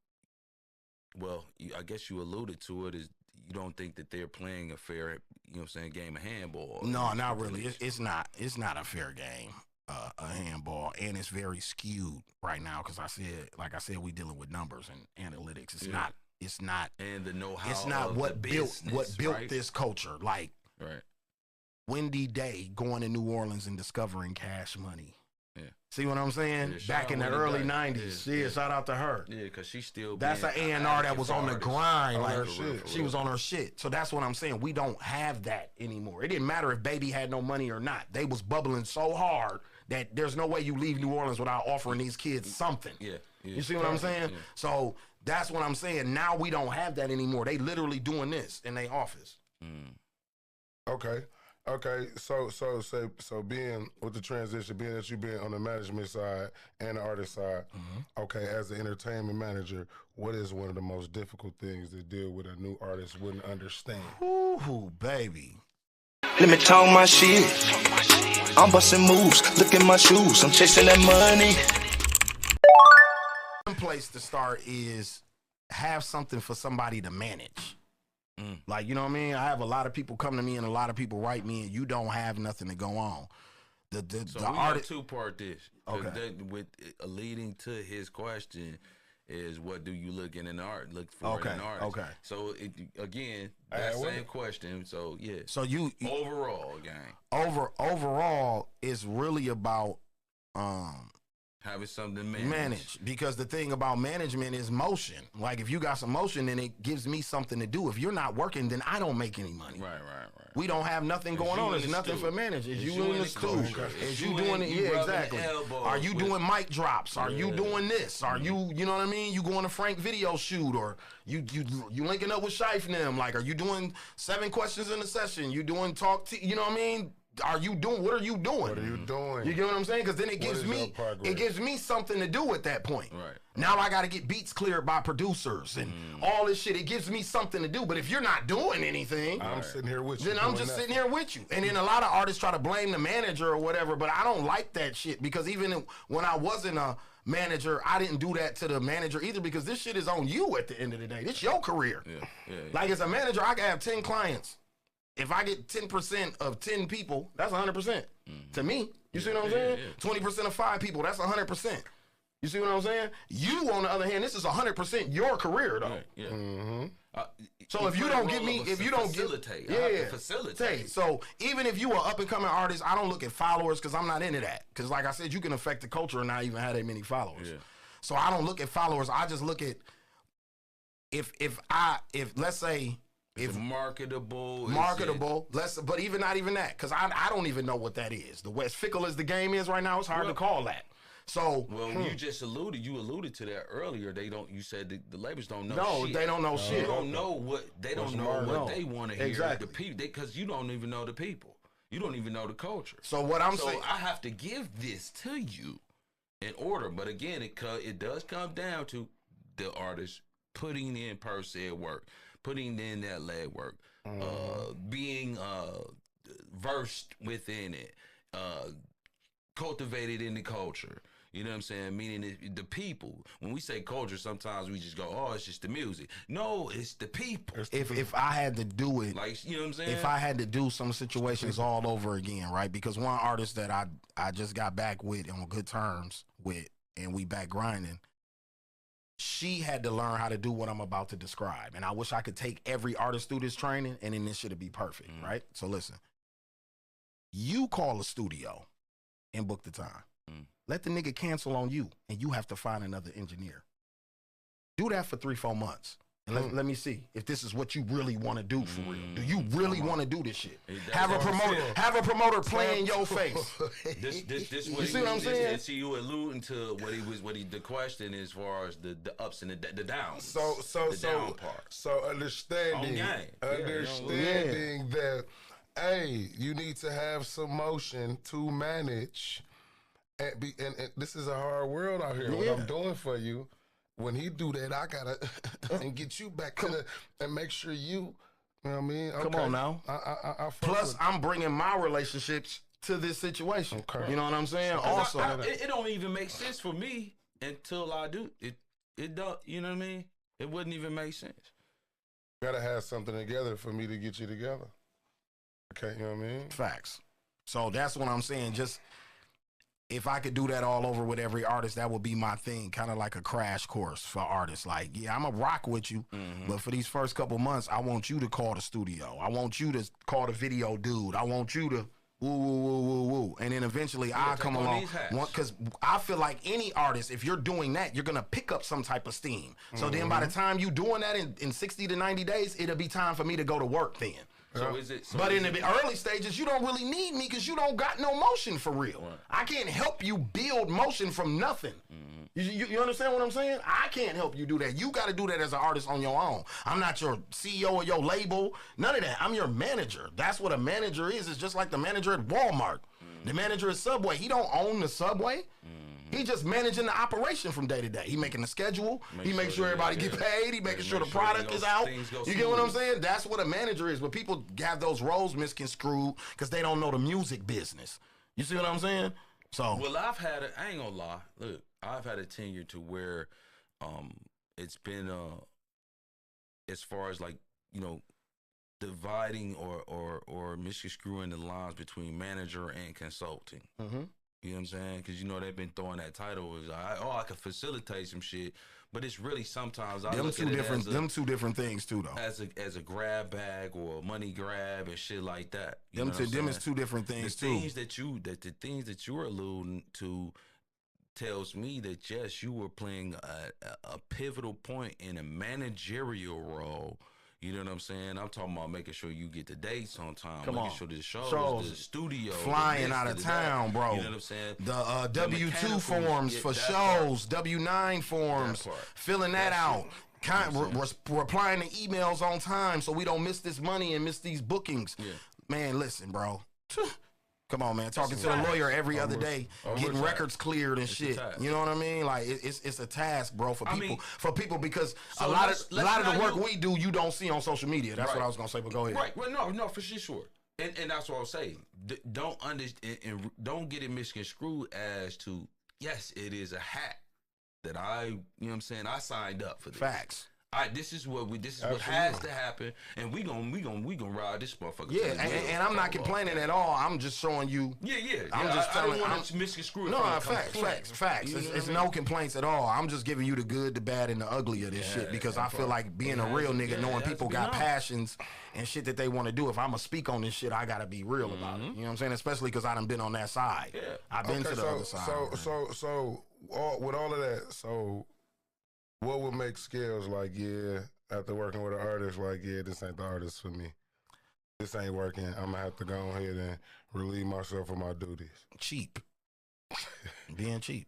well, I guess you alluded to it, is you don't think that they're playing a fair, you know what I'm saying, game of handball? No, not really. It's not a fair game, a handball, and it's very skewed right now because like I said, we dealing with numbers and analytics. It's not, and the know-how. It's not what built right? this culture. Like Wendy Day going to New Orleans and discovering Cash Money. Yeah. See what I'm saying? Yeah, back in the early 90s. Yeah, shout out to her. Yeah, because she's still. That's an A&R that was on the grind. Like, she was on her shit. So that's what I'm saying. We don't have that anymore. It didn't matter if Baby had no money or not. They was bubbling so hard that there's no way you leave New Orleans without offering these kids something. Yeah. You see what I'm saying? Yeah. So that's what I'm saying. Now we don't have that anymore. They literally doing this in their office. Okay, so being with the transition, being that you've been on the management side and the artist side, okay, as an entertainment manager, what is one of the most difficult things to deal with a new artist wouldn't understand? Ooh, baby. Let me talk my shit. I'm busting moves, look at my shoes, I'm chasing that money. One place to start is have something for somebody to manage. Like, you know what I mean? I have a lot of people come to me and a lot of people write me and you don't have nothing to go on. So we have two-part dish. Okay. With leading to his question is, what do you look for in an artist? Okay. So again, that same question. So yeah. So you overall, gang. Overall is really about having something to manage, because the thing about management is motion. Like if you got some motion, then it gives me something to do. If you're not working, then I don't make any money. Right. We don't have nothing going on. There's nothing for managers. It's you in the stool. Is you doing it? Yeah, exactly. Are you doing mic drops? Are you doing this? Are you know what I mean? You going to Frank video shoot, or you linking up with Shife and them? Like, are you doing 7 questions in a session? You doing you know what I mean? What are you doing? What are you doing? You get what I'm saying? Because then it gives me something to do at that point. Right. Now I got to get beats cleared by producers and all this shit. It gives me something to do. But if you're not doing anything, I'm sitting here with you. Then I'm just sitting here with you. And then a lot of artists try to blame the manager or whatever, but I don't like that shit, because even when I wasn't a manager, I didn't do that to the manager either, because this shit is on you at the end of the day. This your career. Yeah. Like as a manager, I can have 10 clients. If I get 10% of 10 people, that's 100% to me. You see what I'm saying? 20% of 5 people, that's 100%. You see what I'm saying? You, on the other hand, this is 100% your career, though. So if you don't get me, facilitate. So even if you are up and coming artist, I don't look at followers, because I'm not into that. Because like I said, you can affect the culture and not even have that many followers. Yeah. So I don't look at followers. I just look at if let's say Is it marketable? Marketable. But even not even that, because I don't even know what that is. As fickle as the game is right now, it's hard to call that. So you just alluded to that earlier. They don't. You said the labels don't know. No, shit. they don't know shit. They don't know what they don't know what they want to hear. Exactly. The people, because you don't even know the people. You don't even know the culture. So what I'm saying, I have to give this to you in order. But again, it does come down to the artist putting in per se work, putting in that leg work, being versed within it, cultivated in the culture. You know what I'm saying? Meaning the people. When we say culture, sometimes we just go, oh, it's just the music. No, it's the people. If I had to do it, like, you know what I'm saying? if I had to do some situations all over again, right? Because one artist that I just got back with on good terms with, and we back grinding, she had to learn how to do what I'm about to describe. And I wish I could take every artist through this training, and then this should be perfect, right? So listen, you call a studio and book the time. Let the nigga cancel on you, and you have to find another engineer. Do that for 3-4 months. And let me see if this is what you really want to do for real. Do you really want to do this shit? Have a promoter play in your face. This you see what I'm saying? See, you alluding to the question as far as the ups and the downs. So down part. So understanding that, hey, you need to have some motion to manage. And this is a hard world out here. What I'm doing for you, when he do that, I gotta and get you back to the and make sure you know what I mean. Okay. Come on now. Plus, I'm bringing my relationships to this situation. Okay. You know what I'm saying? Also, it don't even make sense for me until I do it. It don't. You know what I mean? It wouldn't even make sense. Gotta have something together for me to get you together. Okay, you know what I mean? Facts. So that's what I'm saying. Just. If I could do that all over with every artist, that would be my thing, kind of like a crash course for artists. Like, yeah, I'm going to rock with you, but for these first couple months, I want you to call the studio. I want you to call the video dude. I want you to woo, woo, woo, woo, woo. And then eventually I'll come along. Because I feel like any artist, if you're doing that, you're going to pick up some type of steam. So then by the time you doing that in 60 to 90 days, it'll be time for me to go to work then. So is it? But in the early stages, you don't really need me because you don't got no motion for real. Right. I can't help you build motion from nothing. You understand what I'm saying? I can't help you do that. You got to do that as an artist on your own. I'm not your CEO of your label. None of that. I'm your manager. That's what a manager is. It's just like the manager at Walmart. The manager at Subway. He don't own the Subway. He just managing the operation from day to day. He making the schedule. He making sure everybody get paid. He making sure the product is out. You get what I'm saying? That's what a manager is. But people have those roles misconstrued because they don't know the music business. You see what I'm saying? So well, I ain't gonna lie. Look, I've had a tenure to where it's been as far as like, you know, dividing or misconstruing the lines between manager and consulting. You know what I'm saying? Because, you know, they've been throwing that title as, I can facilitate some shit. But it's really sometimes I look at it as them two different things too, though. As a grab bag or a money grab and shit like that. Them is two different things too. The things that you're alluding to tells me that yes, you were playing a pivotal point in a managerial role. You know what I'm saying? I'm talking about making sure you get the dates on time, making sure the shows, the studio, flying out of town, bro. You know what I'm saying? The W-2 forms for shows, W-9 forms, filling that out. Replying to emails on time so we don't miss this money and miss these bookings. Yeah. Man, listen, bro. Come on, man. Talking to the lawyer every other day, getting records cleared and shit. You know what I mean? Like it's a task, bro, for people because a lot of the work we do you don't see on social media. That's what I was gonna say. But go ahead. Right. Well, no, for sure. And that's what I was saying. Don't understand and don't get it misconstrued as to yes, it is a hat that you know what I'm saying. I signed up for this. Facts. This is what has to happen, and we gonna ride this motherfucker. Yeah, and I'm not complaining at all. I'm just showing you. Yeah. I'm just telling. I don't want to misconstrue it. No, facts. It's no complaints at all. I'm just giving you the good, the bad, and the ugly of this shit because I feel like being a real nigga, knowing people got passions and shit that they want to do. If I'm gonna speak on this shit, I gotta be real about it. You know what I'm saying? Especially because I done been on that side. Yeah, I've been to the other side. So with all of that, so. What would make SCALEZ like, yeah, after working with an artist, like, yeah, this ain't the artist for me. This ain't working. I'm gonna have to go ahead and relieve myself of my duties. Cheap. Being cheap.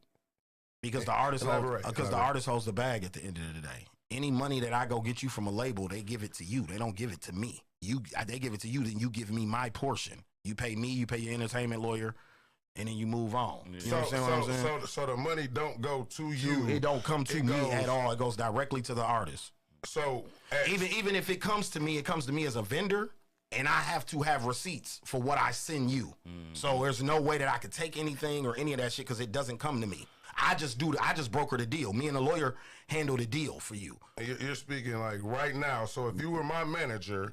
Because the artist holds the bag at the end of the day. Any money that I go get you from a label, they give it to you. They don't give it to me. They give it to you, then you give me my portion. You pay me, you pay your entertainment lawyer, and then you move on. You understand what I'm saying? So the money don't go to you. It don't come to me at all. It goes directly to the artist. So even if it comes to me as a vendor, and I have to have receipts for what I send you. So there's no way that I could take anything or any of that shit because it doesn't come to me. I just broker the deal. Me and the lawyer handle the deal for you. You're speaking like right now. So if you were my manager,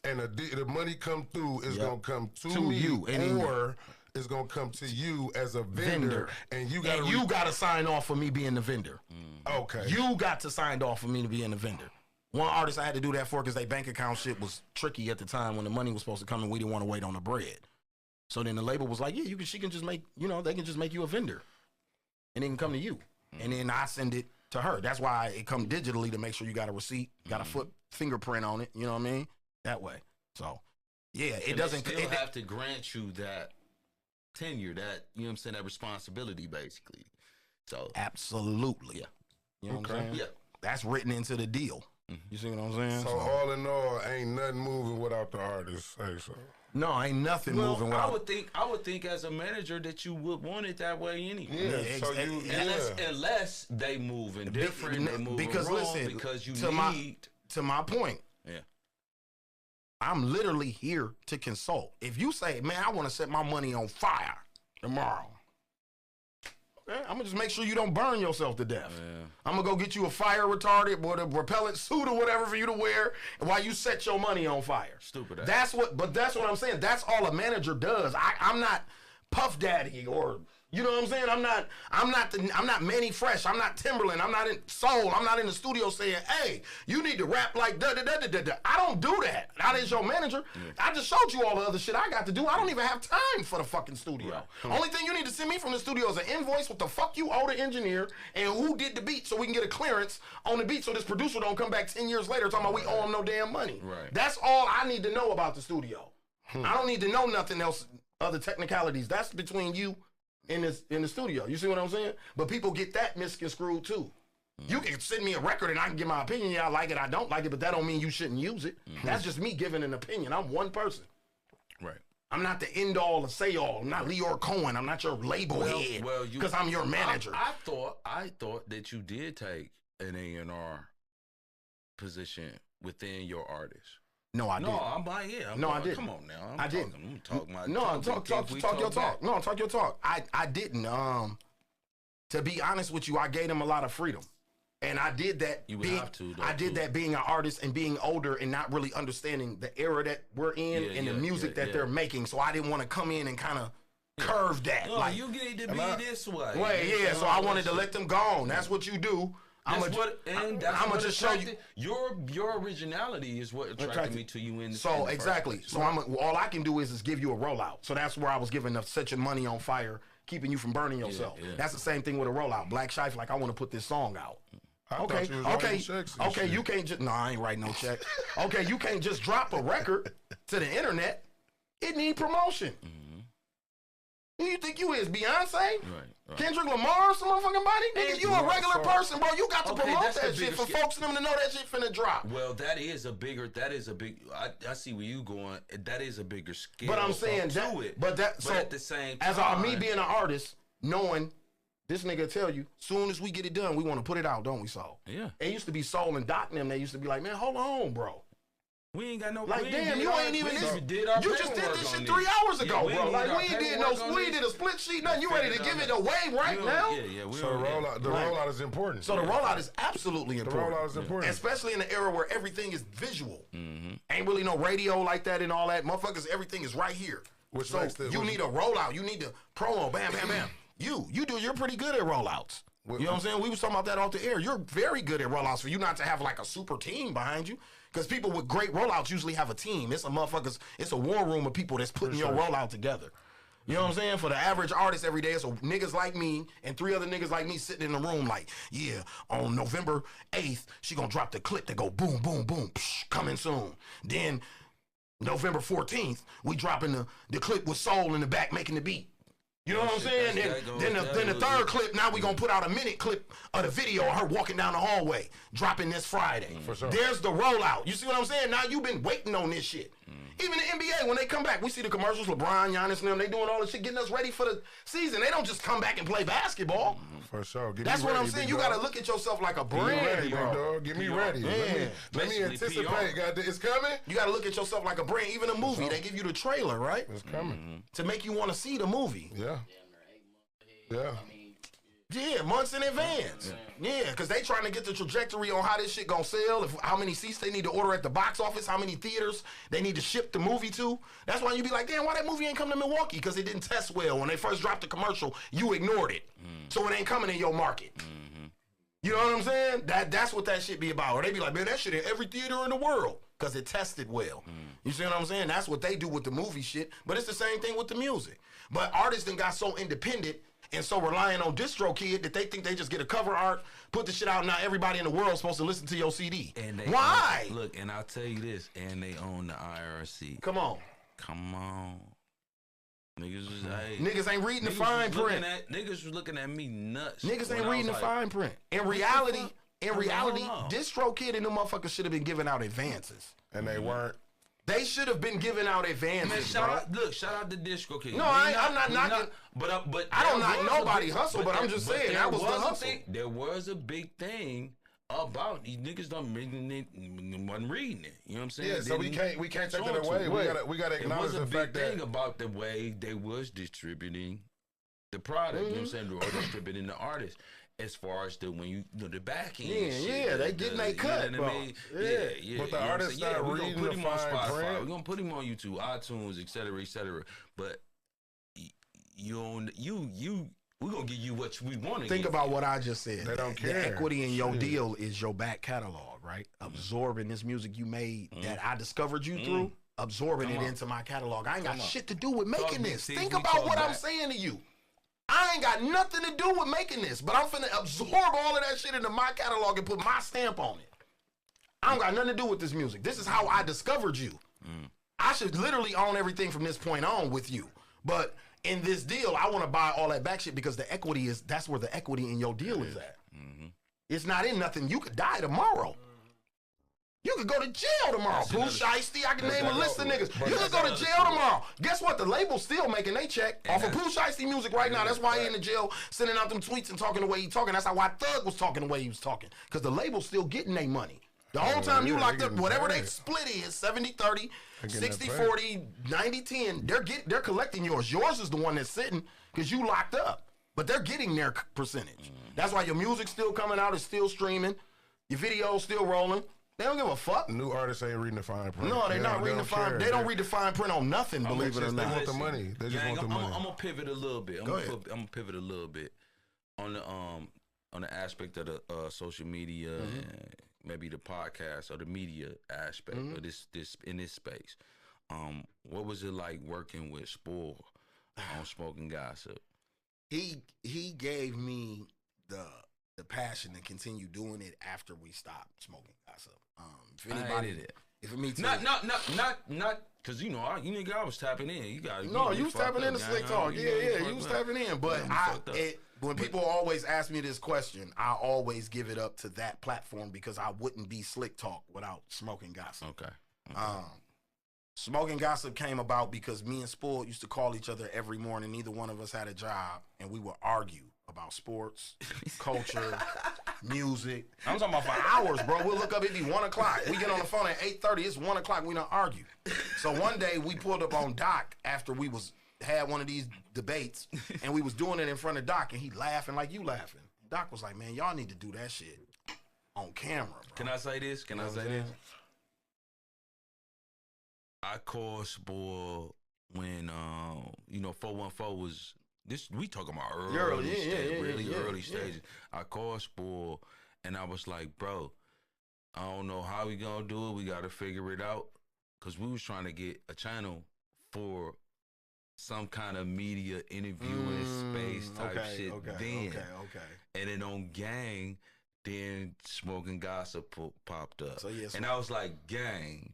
and the money come through, it's gonna come to me, you, or it's gonna come to you as a vendor. And you gotta sign off for me being the vendor. Okay. You got to sign off for me to be in the vendor. One artist I had to do that for because their bank account shit was tricky at the time when the money was supposed to come and we didn't want to wait on the bread. So then the label was like, yeah, she can just make, they can just make you a vendor. And it can come to you. And then I send it to her. That's why it come digitally to make sure you got a receipt, got a fingerprint on it, you know what I mean? That way. So, yeah, it doesn't... They still have to grant you that tenure, that, you know what I'm saying, that responsibility, basically. So absolutely. Yeah. You know what I'm saying? Yeah. That's written into the deal. You see what I'm saying? So all in all, ain't nothing moving without the artist. Say so. No, ain't nothing moving without. I would think as a manager that you would want it that way anyway. Yeah, unless they moving different, they moving because wrong, listen, because you to my point. Yeah. I'm literally here to consult. If you say, man, I want to set my money on fire tomorrow, okay, I'm gonna just make sure you don't burn yourself to death. Yeah. I'm gonna go get you a fire retardant or a repellent suit or whatever for you to wear while you set your money on fire. Stupid. That's what I'm saying. That's all a manager does. I'm not Puff Daddy or, you know what I'm saying? I'm not Manny Fresh. I'm not Timberland. I'm not in Soul. I'm not in the studio saying, hey, you need to rap like da da da da da da. I don't do that. Not as your manager. I just showed you all the other shit I got to do. I don't even have time for the fucking studio. Only thing you need to send me from the studio is an invoice what the fuck you owe the engineer and who did the beat so we can get a clearance on the beat so this producer don't come back 10 years later talking about we owe him no damn money. Right. That's all I need to know about the studio. I don't need to know nothing else, other technicalities. That's between you in the studio. You see what I'm saying? But people get that misconstrued too. You can send me a record and I can give my opinion. Yeah, I like it, I don't like it, but that don't mean you shouldn't use it. That's just me giving an opinion. I'm one person. Right. I'm not the end all or say all. I'm not Leor Cohen. I'm not your label head. Because I'm your manager. I thought that you did take an A&R position within your artist. No, I didn't. I didn't. Come on now. I didn't. I'm talking my talk your talk. No, talk your talk. I didn't. To be honest with you, I gave them a lot of freedom. And I did that. You would have to. I did that being an artist and being older and not really understanding the era that we're in and the music that they're making. So I didn't want to come in and kind of curve that. No, like, you need to be this way. Right, so I wanted to let them go on. That's what you do. I'm gonna just show you your originality is what attracted me to you in the so exactly. So all I can do is give you a rollout. So that's where I was giving set your money on fire, keeping you from burning yourself. That's the same thing with a rollout. Black Shife, like I want to put this song out. Okay. You can't just I ain't writing no checks. Okay, you can't just drop a record to the internet. It need promotion. Who you think you is, Beyonce? Right. Kendrick Lamar or some motherfucking body? Nigga, you a regular person, bro. You got to promote that shit for folks and them to know that shit finna drop. Well, that is a big, I see where you going. That is a bigger scale. But I'm saying but at the same time. As me being an artist, knowing this nigga tell you, soon as we get it done, we want to put it out, don't we, Soul? Yeah. It used to be Soul and Doc and them. They used to be like, man, hold on, bro. We ain't got no. Like damn, you ain't even this. You just did this shit 3 hours ago, bro. Like we ain't did a split sheet, nothing. You ready to give it away right now? Yeah. So the rollout is important. So the rollout is absolutely important. The rollout is important, especially in the era where everything is visual. Ain't really no radio like that and all that. Motherfuckers, everything is right here. So you need a rollout. You need to promo. Bam, bam, bam. You're pretty good at rollouts. You know what I'm saying? We was talking about that off the air. You're very good at rollouts for you not to have like a super team behind you. Because people with great rollouts usually have a team. It's a war room of people that's putting your rollout together. You know what I'm saying? For the average artist every day, so niggas like me and 3 other niggas like me sitting in the room like, yeah, on November 8th, she gonna drop the clip that go boom, boom, boom, psh, coming soon. Then November 14th, we dropping the clip with Soul in the back making the beat. You know what I'm saying? Then the third clip, now we gonna put out a minute clip of the video of her walking down the hallway, dropping this Friday. For sure. There's the rollout. You see what I'm saying? Now you've been waiting on this shit. Even the NBA, when they come back, we see the commercials, LeBron, Giannis, and them, they doing all this shit, getting us ready for the season. They don't just come back and play basketball. For sure. That's what I'm saying. You got to look at yourself like a brand. Get me ready, big dog. Get me ready. Let me anticipate. It's coming. You got to look at yourself like a brand. Even a movie, they give you the trailer, right? It's coming. To make you want to see the movie. Yeah. Yeah. Yeah, months in advance. Yeah, because they trying to get the trajectory on how this shit gonna sell, how many seats they need to order at the box office, how many theaters they need to ship the movie to. That's why you be like, damn, why that movie ain't come to Milwaukee? Because it didn't test well. When they first dropped the commercial, you ignored it. So it ain't coming in your market. You know what I'm saying? That's what that shit be about. Or they be like, man, that shit in every theater in the world. Because it tested well. You see what I'm saying? That's what they do with the movie shit. But it's the same thing with the music. But artists then got so independent and so relying on DistroKid that they think they just get a cover art, put the shit out, and now everybody in the world is supposed to listen to your CD. And they Why? Look, and I'll tell you this, and they own the IRC. Come on. Niggas was, hey, Niggas ain't reading the fine print. Niggas was looking at me nuts. Niggas ain't reading the fine print. In reality, DistroKid and them motherfuckers should have been giving out advances. And they weren't. They should have been giving out advances, shout out to DistroKid. No, I'm not knocking. But I don't knock nobody hustle, but I'm just saying that was the hustle. There was a big thing about these niggas wasn't reading it. You know what I'm saying? Yeah, so we can't take that away. We gotta acknowledge the fact that there was a big thing about the way they was distributing the product. You know what I'm saying? Or distributing the artist. As far as the the back end, they getting they cut. You know what I mean? Yeah. But the artist not reading the fine print. We're gonna put him on YouTube, iTunes, et cetera. But we're gonna give you what we want to. Think about what I just said. They don't care. The equity in your deal is your back catalog, right? Absorbing this music you made that I discovered you through, absorbing it into my catalog. I ain't got shit to do with making this. Think about what I'm saying to you. I ain't got nothing to do with making this, but I'm finna absorb all of that shit into my catalog and put my stamp on it. I don't got nothing to do with this music. This is how I discovered you. I should literally own everything from this point on with you. But in this deal, I want to buy all that back shit because the equity that's where the equity in your deal is at. It's not in nothing. You could die tomorrow. You could go to jail tomorrow. Pooh Shiesty, I can name a list of niggas. You could go to jail tomorrow. Guess what? The label's still making they check off of Pooh Shiesty music right now. That's why he in the jail sending out them tweets and talking the way he talking. That's how Thug was talking the way he was talking. Because the label's still getting their money. The whole time you locked up, whatever they split is, 70-30, 60-40, 90-10, they're collecting yours. Yours is the one that's sitting because you locked up. But they're getting their percentage. That's why your music's still coming out. It's still streaming. Your video's still rolling. They don't give a fuck. New artists ain't reading the fine print. No, they're not reading the fine print. They don't read the fine print on nothing, believe it or not. They want the money. They just want the money. I'm gonna pivot a little bit. I'm gonna pivot a little bit on the aspect of the social media and maybe the podcast or the media aspect of this in this space. What was it like working with Spoil on Smoking Gossip? He gave me the passion to continue doing it after we stopped Smoking Gossip. If anybody, if it means not, because I was tapping in. You was tapping in to Slick Talk. Yeah, you was tapping in. But when people always ask me this question, I always give it up to that platform because I wouldn't be Slick Talk without Smoking Gossip. Okay. Smoking Gossip came about because me and Spoiled used to call each other every morning. Neither one of us had a job, and we would argue about sports, culture, music. I'm talking about for hours, bro. We'll look up, it'd be 1 o'clock. We get on the phone at 8:30, it's 1 o'clock, we don't argue. So one day we pulled up on Doc after we had one of these debates, and we was doing it in front of Doc, and he laughing like you laughing. Doc was like, man, y'all need to do that shit on camera, bro. Can I say this? I called Spoil when 414 was this. We talking about early stages. I called Spoil and I was like, bro, I don't know how we gonna do it. We gotta figure it out because we was trying to get a channel for some kind of media interviewing space type shit then. And then on Gang, then Smoking Gossip popped up. So, yeah, and I was like, Gang.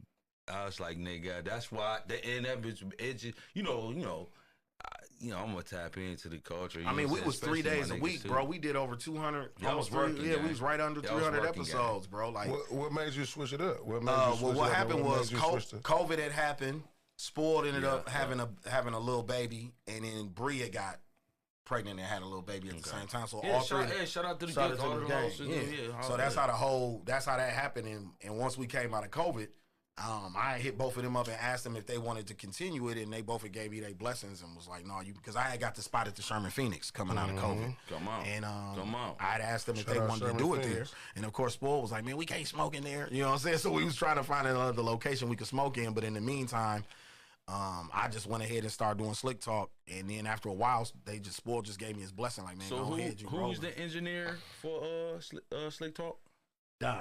I was like, nigga, that's why. And that bitch, it just, you know, I'm gonna tap into the culture. I mean, we was 3 days a week, bro. We did over 200. We was right under 300 episodes, bro. Like, what made you switch it up? What happened was COVID had happened. Spoiled ended up having a little baby, and then Bria got pregnant and had a little baby at the same time. So shout out to the gang. So that's how that happened. And once we came out of COVID, I hit both of them up and asked them if they wanted to continue it, and they both gave me their blessings and was like, no, because I had got the spot at the Sherman Phoenix coming out of COVID. Come on. And I had asked them if they wanted to do it there. And of course, Spoil was like, man, we can't smoke in there. You know what I'm saying? So we was trying to find another location we could smoke in, but in the meantime, I just went ahead and started doing Slick Talk, and then after a while, Spoil just gave me his blessing, like, man, so who's the engineer for Slick Talk? Don.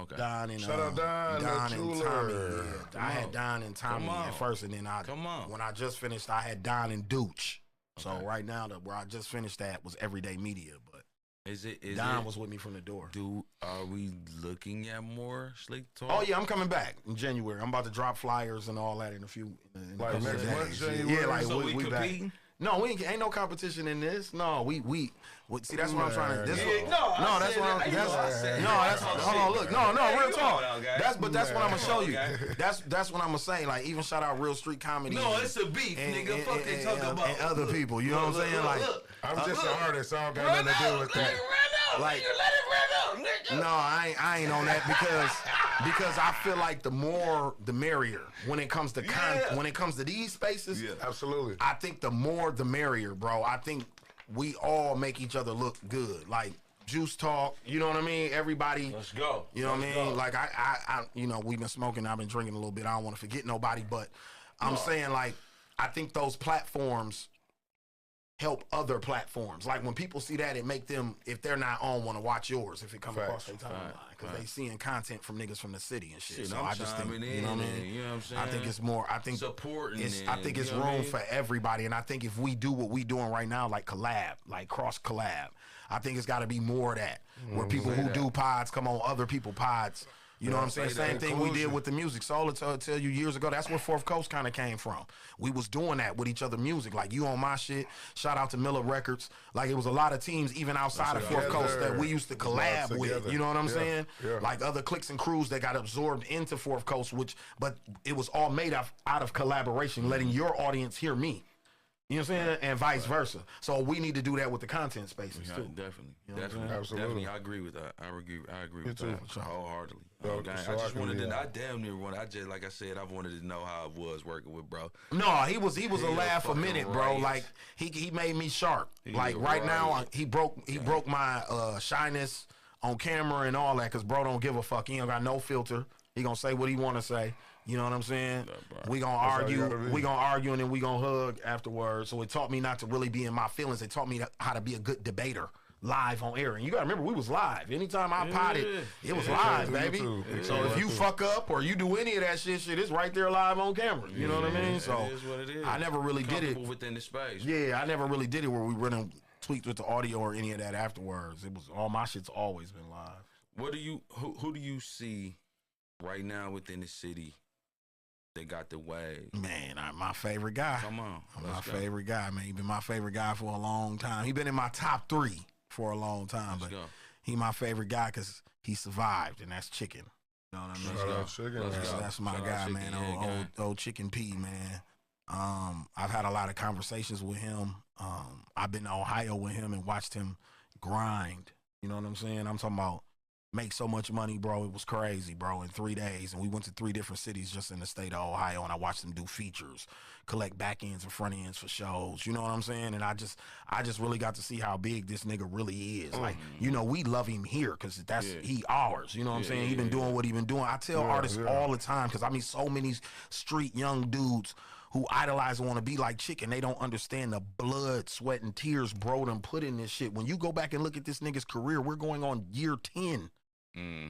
Okay. Shout out Don and Tommy. Yeah. I had Don and Tommy at first, and then when I just finished, I had Don and Dooch. So right now, where I just finished at was Everyday Media, but Don was with me from the door. Are we looking at more Slick Talk? Oh yeah, I'm coming back in January. I'm about to drop flyers and all that in a few. Like next month, January. Yeah, like so we competing? Back. No, we ain't no competition in this. No, we see, that's what I'm trying to. Hold on, look, real talk. That's what I'm gonna show you. That's what I'm gonna say. Like, even shout out Real Street Comedy. No, it's a beef, nigga. Fuck they talk about and other people. You know what I'm saying? Like, I'm just an artist. So I don't got nothing to do with that. Like, you let it run up, nigga. No, I ain't on that because I feel like the more the merrier when it comes to when it comes to these spaces. Yeah, absolutely. I think the more the merrier, bro. I think we all make each other look good. Like Juice Talk, you know what I mean? Everybody. Let's go. You know what I mean? Like I you know, we've been smoking, I've been drinking a little bit. I don't want to forget nobody, but I'm saying, like, I think those platforms help other platforms. Like, when people see that, it make them, if they're not on, want to watch yours if it come across their timeline, because they seeing content from niggas from the city and shit. So I just think, you know what I mean? You know what I'm saying? I think it's more, I think supporting. I think it's room for everybody, and I think if we do what we doing right now, like collab, like cross collab, I think it's got to be more of that, where people who do pods come on other people pods. You know what I'm saying? Same thing we did with the music. Soul tell you years ago, that's where Fourth Coast kind of came from. We was doing that with each other music. Like, you on my shit. Shout out to Miller Records. Like, it was a lot of teams, even outside of Fourth Coast, that we used to collab with. You know what I'm saying? Yeah. Like, other cliques and crews that got absorbed into Fourth Coast, but it was all made out of collaboration, letting your audience hear me. You know what I'm saying? And vice versa. So we need to do that with the content spaces too. Definitely. You know Absolutely. I agree with that. I agree with too. that wholeheartedly. So, I just wanted to, I damn near wanted, like I said, I wanted to know how it was working with bro. No, he was a laugh a minute, bro. Like, he made me sharp. Like, right now, he broke my shyness on camera and all that, because bro don't give a fuck. He ain't got no filter. He gonna say what he want to say. You know what I'm saying? We gonna argue, and then we gonna hug afterwards. So it taught me not to really be in my feelings. It taught me how to be a good debater live on air. And you gotta remember, we was live. Anytime I potted, it was live, baby. So if you fuck up or you do any of that shit, it's right there live on camera. You know what I mean? So it is what it is. I never really did it within the space. Yeah, I never really did it where we really tweaked with the audio or any of that afterwards. It was all my shit's always been live. What do you who do you see right now within the city? They got the wave. Man, my favorite guy. Come on. My favorite guy, man. He been my favorite guy for a long time. He been in my top 3 for a long time. But he my favorite guy because he survived, and that's Chicken. You know what I mean? That's my guy, man. Old Chicken P, man. I've had a lot of conversations with him. I've been to Ohio with him and watched him grind. You know what I'm saying? I'm talking about make so much money, bro. It was crazy, bro, in 3 days. And we went to 3 different cities just in the state of Ohio, and I watched them do features, collect back ends and front ends for shows. You know what I'm saying? And I just really got to see how big this nigga really is. Like, you know, we love him here because he ours. You know what I'm saying? He been doing what he been doing. I tell artists all the time, because I mean so many street young dudes who idolize and want to be like Chicken. They don't understand the blood, sweat, and tears bro done put in this shit. When you go back and look at this nigga's career, we're going on year 10.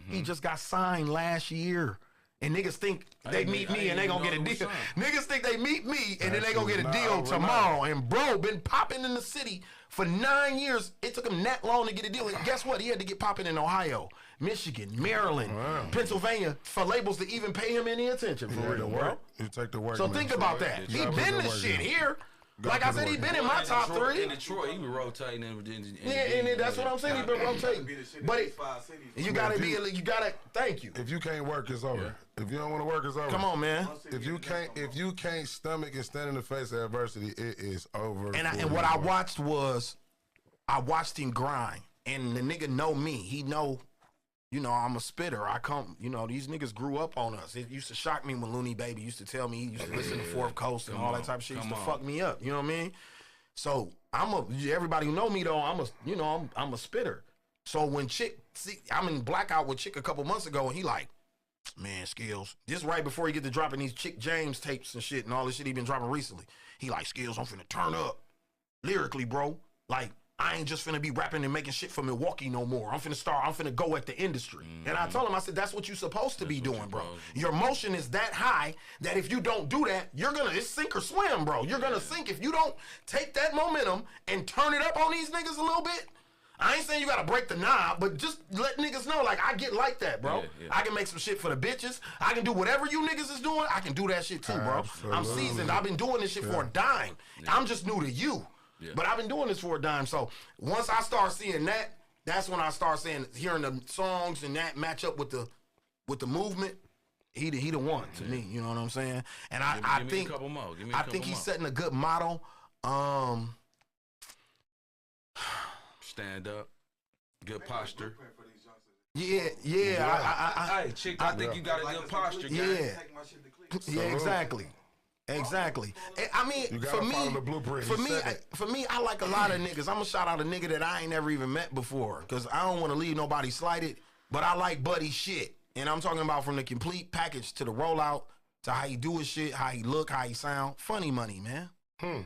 He just got signed last year, And niggas think they meet me and they gonna get a deal. Niggas think they meet me and then they gonna get a deal tomorrow. And bro been popping in the city for 9 years. It took him that long to get a deal. And guess what? He had to get popping in Ohio, Michigan, Maryland, Pennsylvania for labels to even pay him any attention. For real, bro. You take the work. So think about that. He been the shit here. Like I said, he been in my top 3. In Detroit, he been rotating. And that's what I'm saying. He been rotating. But you gotta. Thank you. If you can't work, it's over. If you don't want to work, it's over. Come on, man. If you can't stomach and stand in the face of adversity, it is over. And what I watched was, I watched him grind, and the nigga know me. He know. You know, I'm a spitter. I come, you know, these niggas grew up on us. It used to shock me when Looney Baby used to tell me he used to listen to Fourth Coast and all that type of shit. Used to fuck me up. You know what I mean? So everybody who know me though, I'm a spitter. So when Chick, see, I'm in Blackout with Chick a couple months ago, and he like, man, Skills. This right before he get to dropping these Chick James tapes and shit and all this shit he been dropping recently. He like, Skills, I'm finna turn up lyrically, bro. Like, I ain't just finna be rapping and making shit for Milwaukee no more. I'm finna go at the industry. And I told him, I said, that's what you supposed to be doing, bro. Your motion is that high that if you don't do that, it's sink or swim, bro. You're gonna sink if you don't take that momentum and turn it up on these niggas a little bit. I ain't saying you gotta break the knob, but just let niggas know, like, I get like that, bro. I can make some shit for the bitches. I can do whatever you niggas is doing. I can do that shit too, bro. I'm seasoned. I've been doing this shit for a dime. I'm just new to you. But I've been doing this for a dime. So once I start seeing that, that's when I start hearing the songs and that match up with the movement. He the one to me. You know what I'm saying? And I think he's setting a good model. Stand up, good posture. Yeah. Hey, Chick, I think you got a good posture. Yeah, exactly. Exactly. I mean, for me, I like a lot of niggas. I'm gonna shout out a nigga that I ain't never even met before, because I don't want to leave nobody slighted, but I like Buddy shit. And I'm talking about from the complete package to the rollout to how he do his shit, how he look, how he sound. Funny Money, man.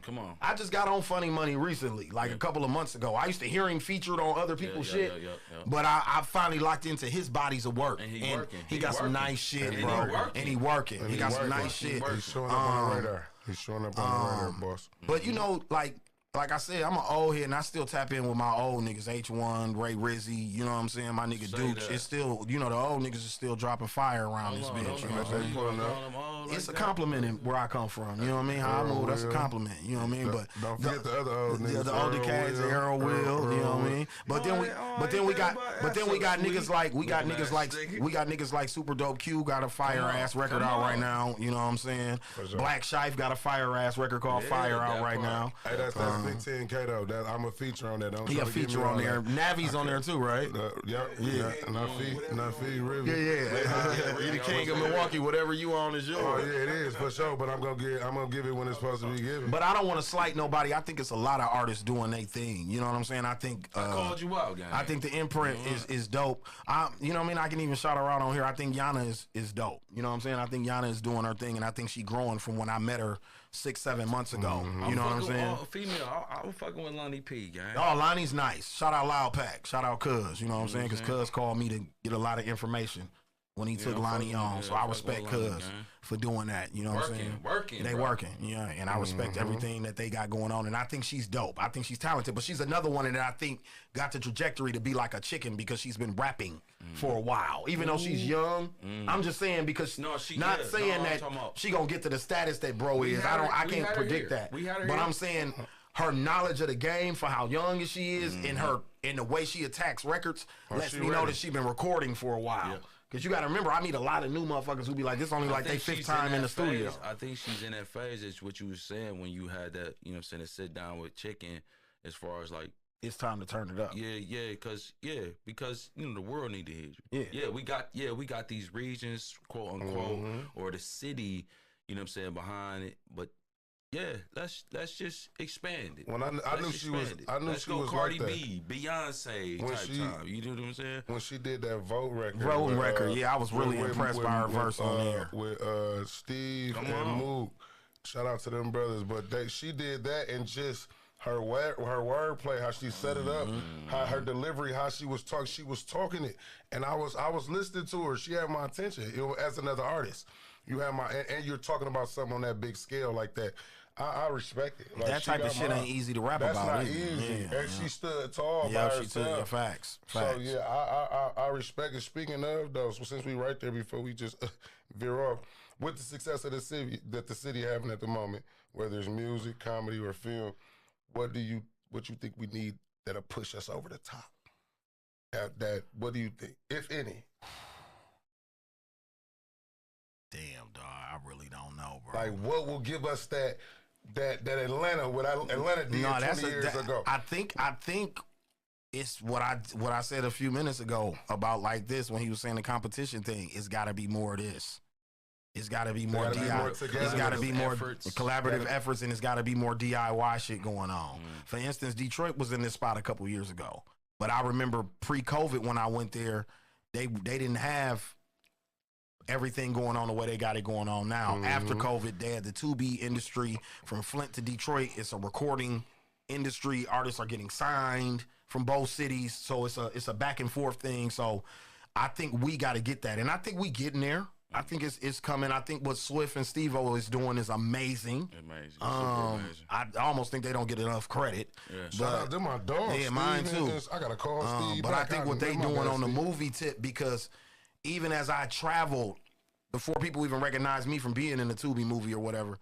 Come on. I just got on Funny Money recently, like a couple of months ago. I used to hear him featured on other people's shit, but I finally locked into his bodies of work. And he got some nice shit, bro. And he working. He got some nice shit. He's showing up on the radar. He's showing up on the radar, boss. But you know, like I said, I'm an old head, and I still tap in with my old niggas, H1, Ray Rizzy, you know what I'm saying? My nigga Dukes. It's still, you know, the old niggas is still dropping fire around this bitch. You know what I'm saying? It's a compliment in where I come from. You know what I mean? How I move, that's a compliment. You know what I mean? But don't forget the other old niggas. The older cats, Arrow Will, you know what I mean? But then we got niggas like Super Dope Q got a fire ass record out right now. You know what I'm saying? Black Shife got a fire ass record called Fire out right now. Hey, that's Big 10K though. I'm a feature on that. He a feature on there. Navi's on there too, right? Yeah. Nafi, River. Yeah. You the king of Milwaukee. Whatever you on is yours. Oh yeah, it is for sure. But I'm gonna give it when it's supposed to be given. But I don't want to slight nobody. I think it's a lot of artists doing their thing. You know what I'm saying? I think I called you out, guy. I think the imprint is dope. You know what I mean? I can even shout her out on here. I think Yana is dope. You know what I'm saying? I think Yana is doing her thing, and I think she growing from when I met her 6-7 months ago. You know what I'm saying? Female, I was fucking with Lonnie P, gang. Oh, Lonnie's nice. Shout out Loud Pack. Shout out Cuz. You know what I'm saying? Because Cuz called me to get a lot of information when he took Lonnie on. So I respect Cuz for doing that. You know what I'm saying? They working. Yeah, and I respect everything that they got going on. And I think she's dope. I think she's talented. But she's another one that I think got the trajectory to be like a chicken because she's been rapping for a while. Even though she's young, I'm just saying because that she gonna get to the status that bro is. I can't predict that. But I'm saying her knowledge of the game for how young she is and the way she attacks records lets me know that she's been recording for a while. Yeah. Cause you gotta remember, I meet a lot of new motherfuckers who be like, this only like their 5th time in the studio. I think she's in that phase. It's what you were saying when you had that, you know what I'm saying, to sit down with Chicken as far as like, it's time to turn it up. Because you know the world need to hear you. We got these regions, quote unquote, or the city, you know what I'm saying, behind it, but yeah, let's just expand it. When I knew she was Cardi like B, Beyonce type time. You know what I'm saying? When she did that Vote record. I was really impressed by her verse on there. With Steve and Mook. Shout out to them brothers. But she did that, and just her wordplay, how she set it up, how her delivery, how she was talking it, and I was listening to her. She had my attention. As another artist, you have and you're talking about something on that big scale like that. I respect it. Like, that type of shit ain't easy to rap about. That's not either. easy. Yeah, and she stood tall by herself. She took facts. So yeah, I respect it. Speaking of those, since we right there before we just veer off, with the success of the city having at the moment, whether it's music, comedy, or film, what you think we need that'll push us over the top? What do you think, if any? Damn, dog, I really don't know, bro. Like, what will give us that Atlanta, what Atlanta did 20 years ago? I think it's what I said a few minutes ago about like this when he was saying the competition thing. It's got to be more of this. It's got to be more DIY. It's got to be more collaborative efforts, and it's got to be more DIY shit going on. For instance, Detroit was in this spot a couple years ago, but I remember pre-COVID when I went there, they didn't have everything going on the way they got it going on now. After COVID, they had the 2B industry from Flint to Detroit. It's a recording industry. Artists are getting signed from both cities, so it's a back and forth thing. So I think we got to get that, and I think we getting there. I think it's coming. I think what Swift and Steve-O is doing is amazing. Amazing. I almost think they don't get enough credit. Yeah. Shout out to my dogs. Yeah, mine too. I gotta call Steve. But I think what they doing on the movie tip, because even as I traveled, before people even recognized me from being in the Tubi movie or whatever,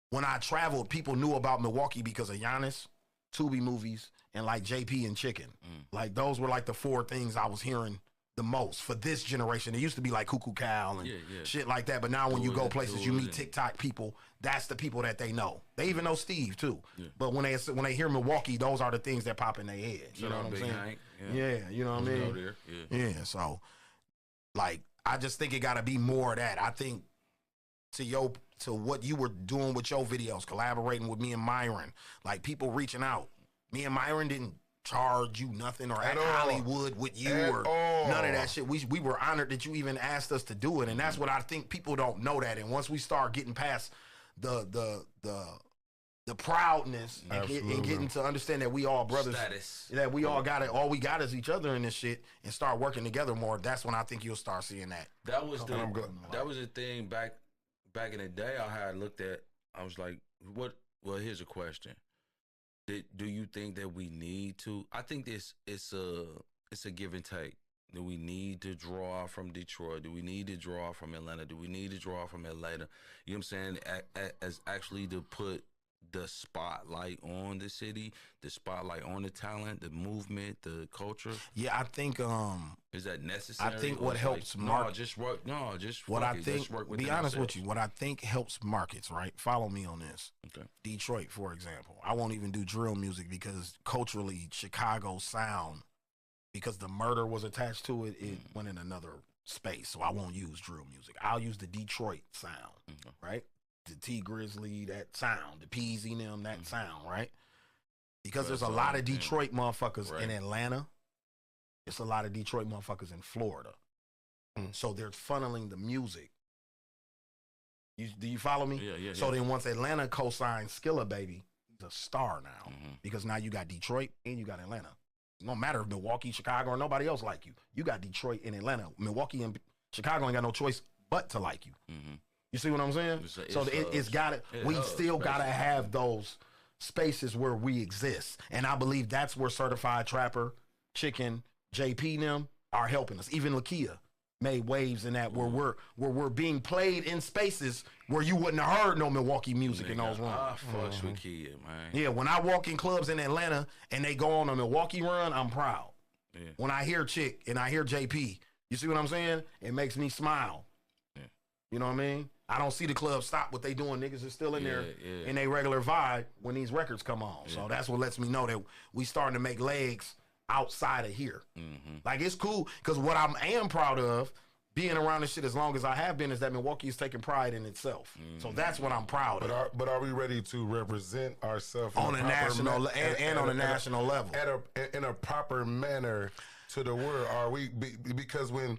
when I traveled, people knew about Milwaukee because of Giannis, Tubi movies, and like JP and Chicken. Like those were like the four things I was hearing the most for this generation. It used to be like Cuckoo Cal and shit like that, but now when you go places, you meet TikTok people. That's the people that they know. They even know Steve too. But when they hear Milwaukee, those are the things that pop in their head. You know what I'm saying? Yeah, you know what I mean? Yeah, so like I just think it got to be more of that. I think to what you were doing with your videos, collaborating with me and Myron, like people reaching out. Me and Myron didn't charge you nothing or at Hollywood with you or none of that shit. We were honored that you even asked us to do it, and that's what I think people don't know that. And once we start getting past the proudness and getting to understand that we all brothers, that we all got it, all we got is each other in this shit, and start working together more, that's when I think you'll start seeing that. That was the thing back in the day. I had looked at. I was like, what? Well, here's a question. Do you think that we need to? I think it's a give and take. Do we need to draw from Detroit? Do we need to draw from Atlanta? Do we need to draw from Atlanta? You know what I'm saying? As actually to put the spotlight on the city, the spotlight on the talent, the movement, the culture. Yeah, I think is that necessary? I think what helps just work. No, just what I think. Just work be honest with you, what I think helps markets. Right, follow me on this. Okay. Detroit, for example, I won't even do drill music because culturally, Chicago sound, because the murder was attached to it, it went in another space. So I won't use drill music. I'll use the Detroit sound. Right. The T Grizzly, that sound, the Peasy them, that sound, right? Because there's a lot of Detroit motherfuckers in Atlanta. It's a lot of Detroit motherfuckers in Florida. So they're funneling the music. Do you follow me? Yeah. So then once Atlanta co-signs Skilla Baby, he's a star now. Because now you got Detroit and you got Atlanta. It don't matter if Milwaukee, Chicago, or nobody else like you. You got Detroit and Atlanta. Milwaukee and Chicago ain't got no choice but to like you. You see what I'm saying? It's got to. We still got to have those spaces where we exist, and I believe that's where Certified Trapper, Chicken, JP, them are helping us. Even Lakia made waves in that where we're being played in spaces where you wouldn't have heard no Milwaukee music in those rooms. I fucks with Kia, man. Yeah, when I walk in clubs in Atlanta and they go on a Milwaukee run, I'm proud. Yeah. When I hear Chick and I hear JP, you see what I'm saying? It makes me smile. Yeah. You know what I mean? I don't see the club stop what they doing. Niggas are still in there in their regular vibe when these records come on. So that's what lets me know that we starting to make legs outside of here. Like, it's cool, because what I am proud of, being around this shit as long as I have been, is that Milwaukee is taking pride in itself. So that's what I'm proud of. But are we ready to represent ourselves on a national and on a national level in a proper manner? to the world? Are we because when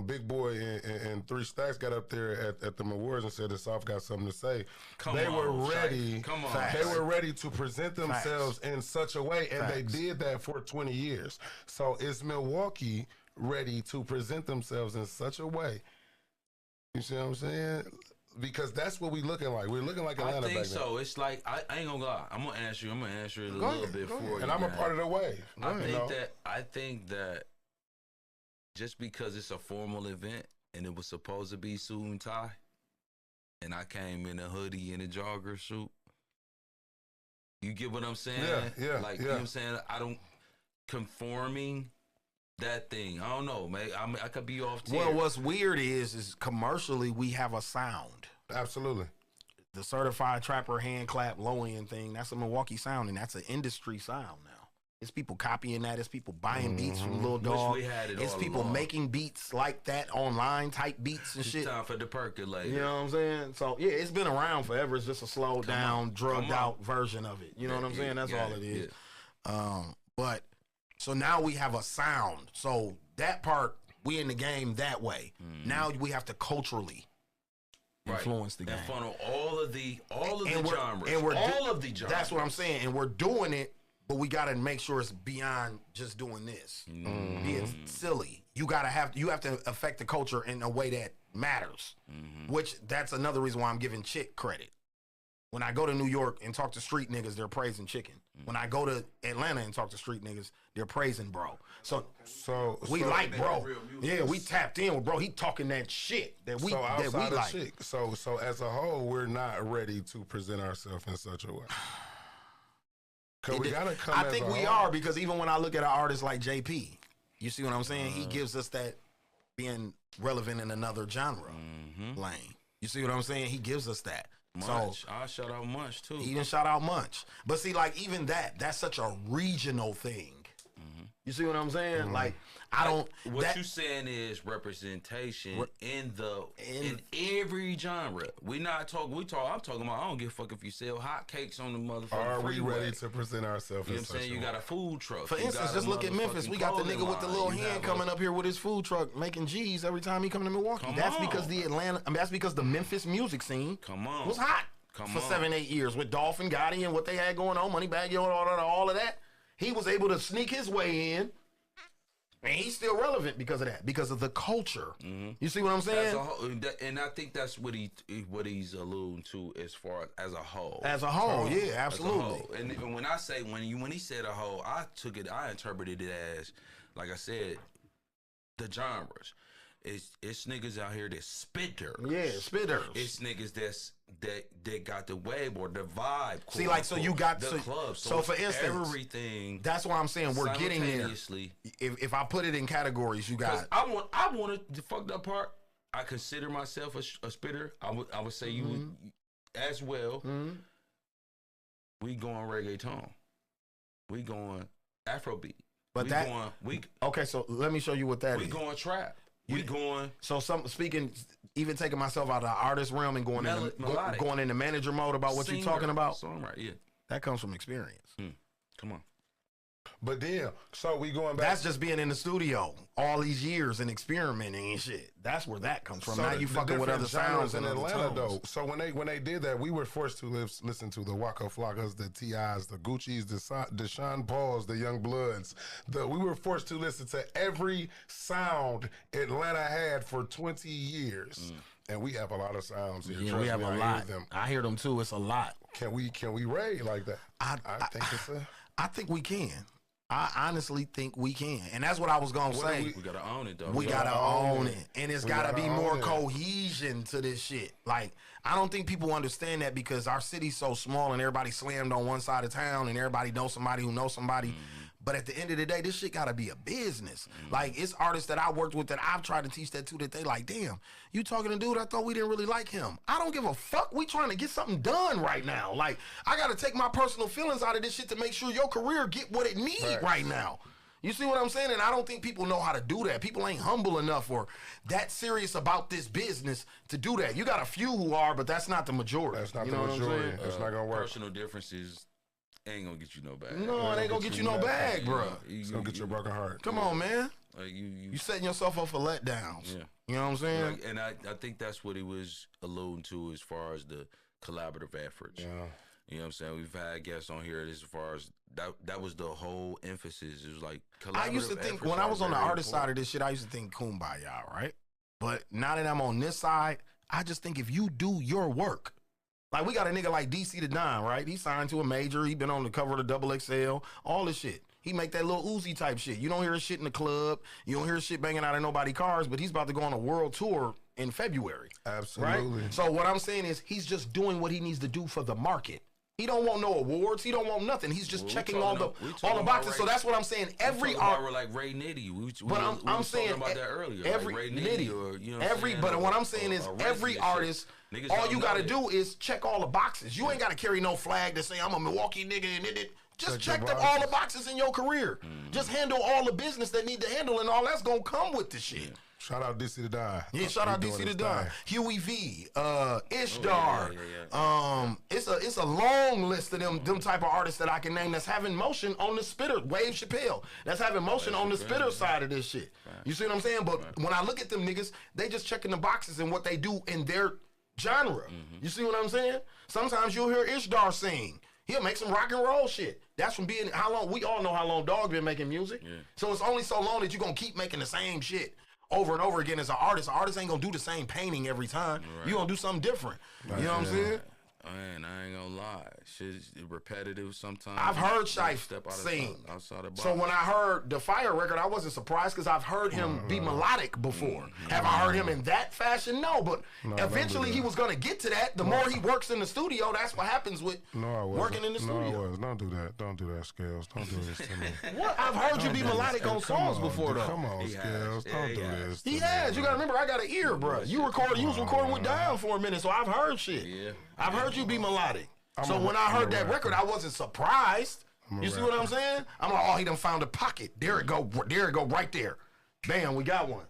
Big Boy and Three Stacks got up there at the awards and said the South got something to say, they were ready. They were ready to present themselves in such a way, and they did that for 20 years. So is Milwaukee ready to present themselves in such a way? You see what I'm saying? Because that's what we looking like. We're looking like Atlanta back then. I think so. It's like I ain't gonna lie. I'm gonna answer it a little bit for you. And I'm a part of the wave. I think that just because it's a formal event and it was supposed to be suit and tie, and I came in a hoodie and a jogger suit. You get what I'm saying? Yeah. Like you know what I'm saying? I don't conforming. That thing, I don't know, man. I could be off tier. Well, what's weird is commercially we have a sound. Absolutely. The certified trapper hand clap low end thing, that's a Milwaukee sound, and that's an industry sound now. It's people copying that. It's people buying beats from Lil Dog. It's people making beats like that online, type beats and shit. It's time for the percolator. You know what I'm saying? So yeah, it's been around forever. It's just a slowed down, drugged out version of it. You know what I'm saying? That's all it is. But so now we have a sound. So that part, we in the game that way. Now we have to culturally influence the game. And funnel all of the genres. All of the genres. That's what I'm saying. And we're doing it, but we gotta make sure it's beyond just doing this. Being silly. You have to affect the culture in a way that matters. Which that's another reason why I'm giving Chick credit. When I go to New York and talk to street niggas, they're praising Chicken. When I go to Atlanta and talk to street niggas, they're praising Bro. So we like Bro. Yeah, we tapped in with Bro. He talking that shit that we like. Chick, so as a whole, we're not ready to present ourselves in such a way. We gotta come. I think we are, because even when I look at an artist like JP, you see what I'm saying? He gives us that being relevant in another genre lane. You see what I'm saying? He gives us that. Munch. I shout out Munch too. Even shout out Munch. But see, like even that's such a regional thing. You see what I'm saying? Like I don't. What you saying is representation in every genre. We not talking. I'm talking about. I don't give a fuck if you sell hotcakes on the motherfucker. Are we ready to present ourselves? You know what I'm saying? You got a food truck. For instance, just look at Memphis. We got the nigga with the little hand coming up here with his food truck, making G's every time he come to Milwaukee. That's because that's because the Memphis music scene was hot for 7-8 years with Dolph and Gotti and what they had going on, Moneybagg Yo, all of that. He was able to sneak his way in, and he's still relevant because of that, because of the culture. You see what I'm saying? And I think that's what he's alluding to as far as a whole. As a whole, yeah, absolutely. And when I say when he said a whole, I interpreted it as, like I said, the genres. It's niggas out here that spitters. Yeah, spitters. It's niggas that got the wave or the vibe. See, like, so you got the club. So for instance, everything. That's why I'm saying we're getting there. If I put it in categories, you got. I want the fucked up part. I consider myself a spitter. I would say you would as well. We going reggaeton. We going Afrobeat. But okay. So let me show you what that is. We going trap. We going. So even taking myself out of the artist realm and going into manager mode about what you're talking about. Songwriter, yeah. That comes from experience. Come on. But then, so we going back. That's just being in the studio all these years and experimenting and shit. That's where that comes from. So now you fucking with other sounds in Atlanta, though. So when they did that, we were forced to listen to the Waka Flockas, the T.I.s, the Gucci's, the Sean Pauls, the Young Bloods. We were forced to listen to every sound Atlanta had for 20 years. And we have a lot of sounds here. Yeah, we have a lot. I hear them too. It's a lot. Can we raid like that? I think we can. I honestly think we can. And that's what I was going to say. We got to own it, though. We got to own it. And it's got to be more cohesion to this shit. Like, I don't think people understand that because our city's so small and everybody slammed on one side of town and everybody knows somebody who knows somebody. But at the end of the day, this shit got to be a business. Like, it's artists that I worked with that I've tried to teach that to that they like, damn, you talking to dude, I thought we didn't really like him. I don't give a fuck. We trying to get something done right now. Like, I got to take my personal feelings out of this shit to make sure your career get what it needs right now. You see what I'm saying? And I don't think people know how to do that. People ain't humble enough or that serious about this business to do that. You got a few who are, but that's not the majority. That's not the majority. That's not going to work. Personal differences ain't gonna get you no bag. No, it ain't gonna get you no bag, bro. It's gonna get your broken heart. Come on, man. Like you setting yourself up for letdowns. Yeah. You know what I'm saying? Like, and I think that's what he was alluding to as far as the collaborative efforts. Yeah. You know what I'm saying? We've had guests on here as far as that was the whole emphasis. It was like collaborative I used to think when I was on the artist side of this shit, I used to think kumbaya, right? But now that I'm on this side, I just think if you do your work, like we got a nigga like DC the Don, right? He signed to a major. He been on the cover of the XXL, all this shit. He make that little Uzi type shit. You don't hear his shit in the club. You don't hear his shit banging out of nobody's cars, but he's about to go on a world tour in February. Absolutely. Right? So what I'm saying is he's just doing what he needs to do for the market. He don't want no awards. He don't want nothing. He's just checking all the boxes. So that's what I'm saying. Every art, we're like Ray Nitty. But I'm saying about that earlier. Every like Ray Nitty, or, you know but what I'm saying is every artist, all you gotta do is check all the boxes. You ain't gotta carry no flag to say I'm a Milwaukee nigga and it. Just check all the boxes in your career. Just handle all the business that need to handle, and all that's gonna come with the shit. Shout out DC the Don. Yeah, shout out DC the Don. Huey V, Ishtar. It's a long list of them type of artists that I can name that's having motion on the spitter. Wave Chappelle, that's having motion on the spitter side of this shit. You see what I'm saying? But when I look at them niggas, they just checking the boxes and what they do in their genre. You see what I'm saying? Sometimes you'll hear Ishtar sing. He'll make some rock and roll shit. That's from being how long. We all know how long Dog been making music. So it's only so long that you're gonna keep making the same shit over and over again as an artist. An artist ain't gonna do the same painting every time. Right. You gonna do something different. You know what I'm saying? Man, I ain't gonna lie. Shit's repetitive sometimes. I've heard Shife sing. Outside the box. So when I heard the Fire record, I wasn't surprised because I've heard him be melodic before. Have I heard him in that fashion? No, but eventually he was gonna get to that. The more he works in the studio, that's what happens with working in the studio. No, I was. Don't do that. Don't do that, SCALEZ. Don't do this to me. What? I've heard you be melodic on songs before, though. Come on, SCALEZ. Don't do this. He has. You gotta remember, I got an ear, bro. You was recording with Dion for a minute, so I've heard shit. Yeah. I've heard you be melodic. So when I heard that record, I wasn't surprised. You see what I'm saying? I'm like, oh, he done found a pocket. There it go right there. Bam, we got one.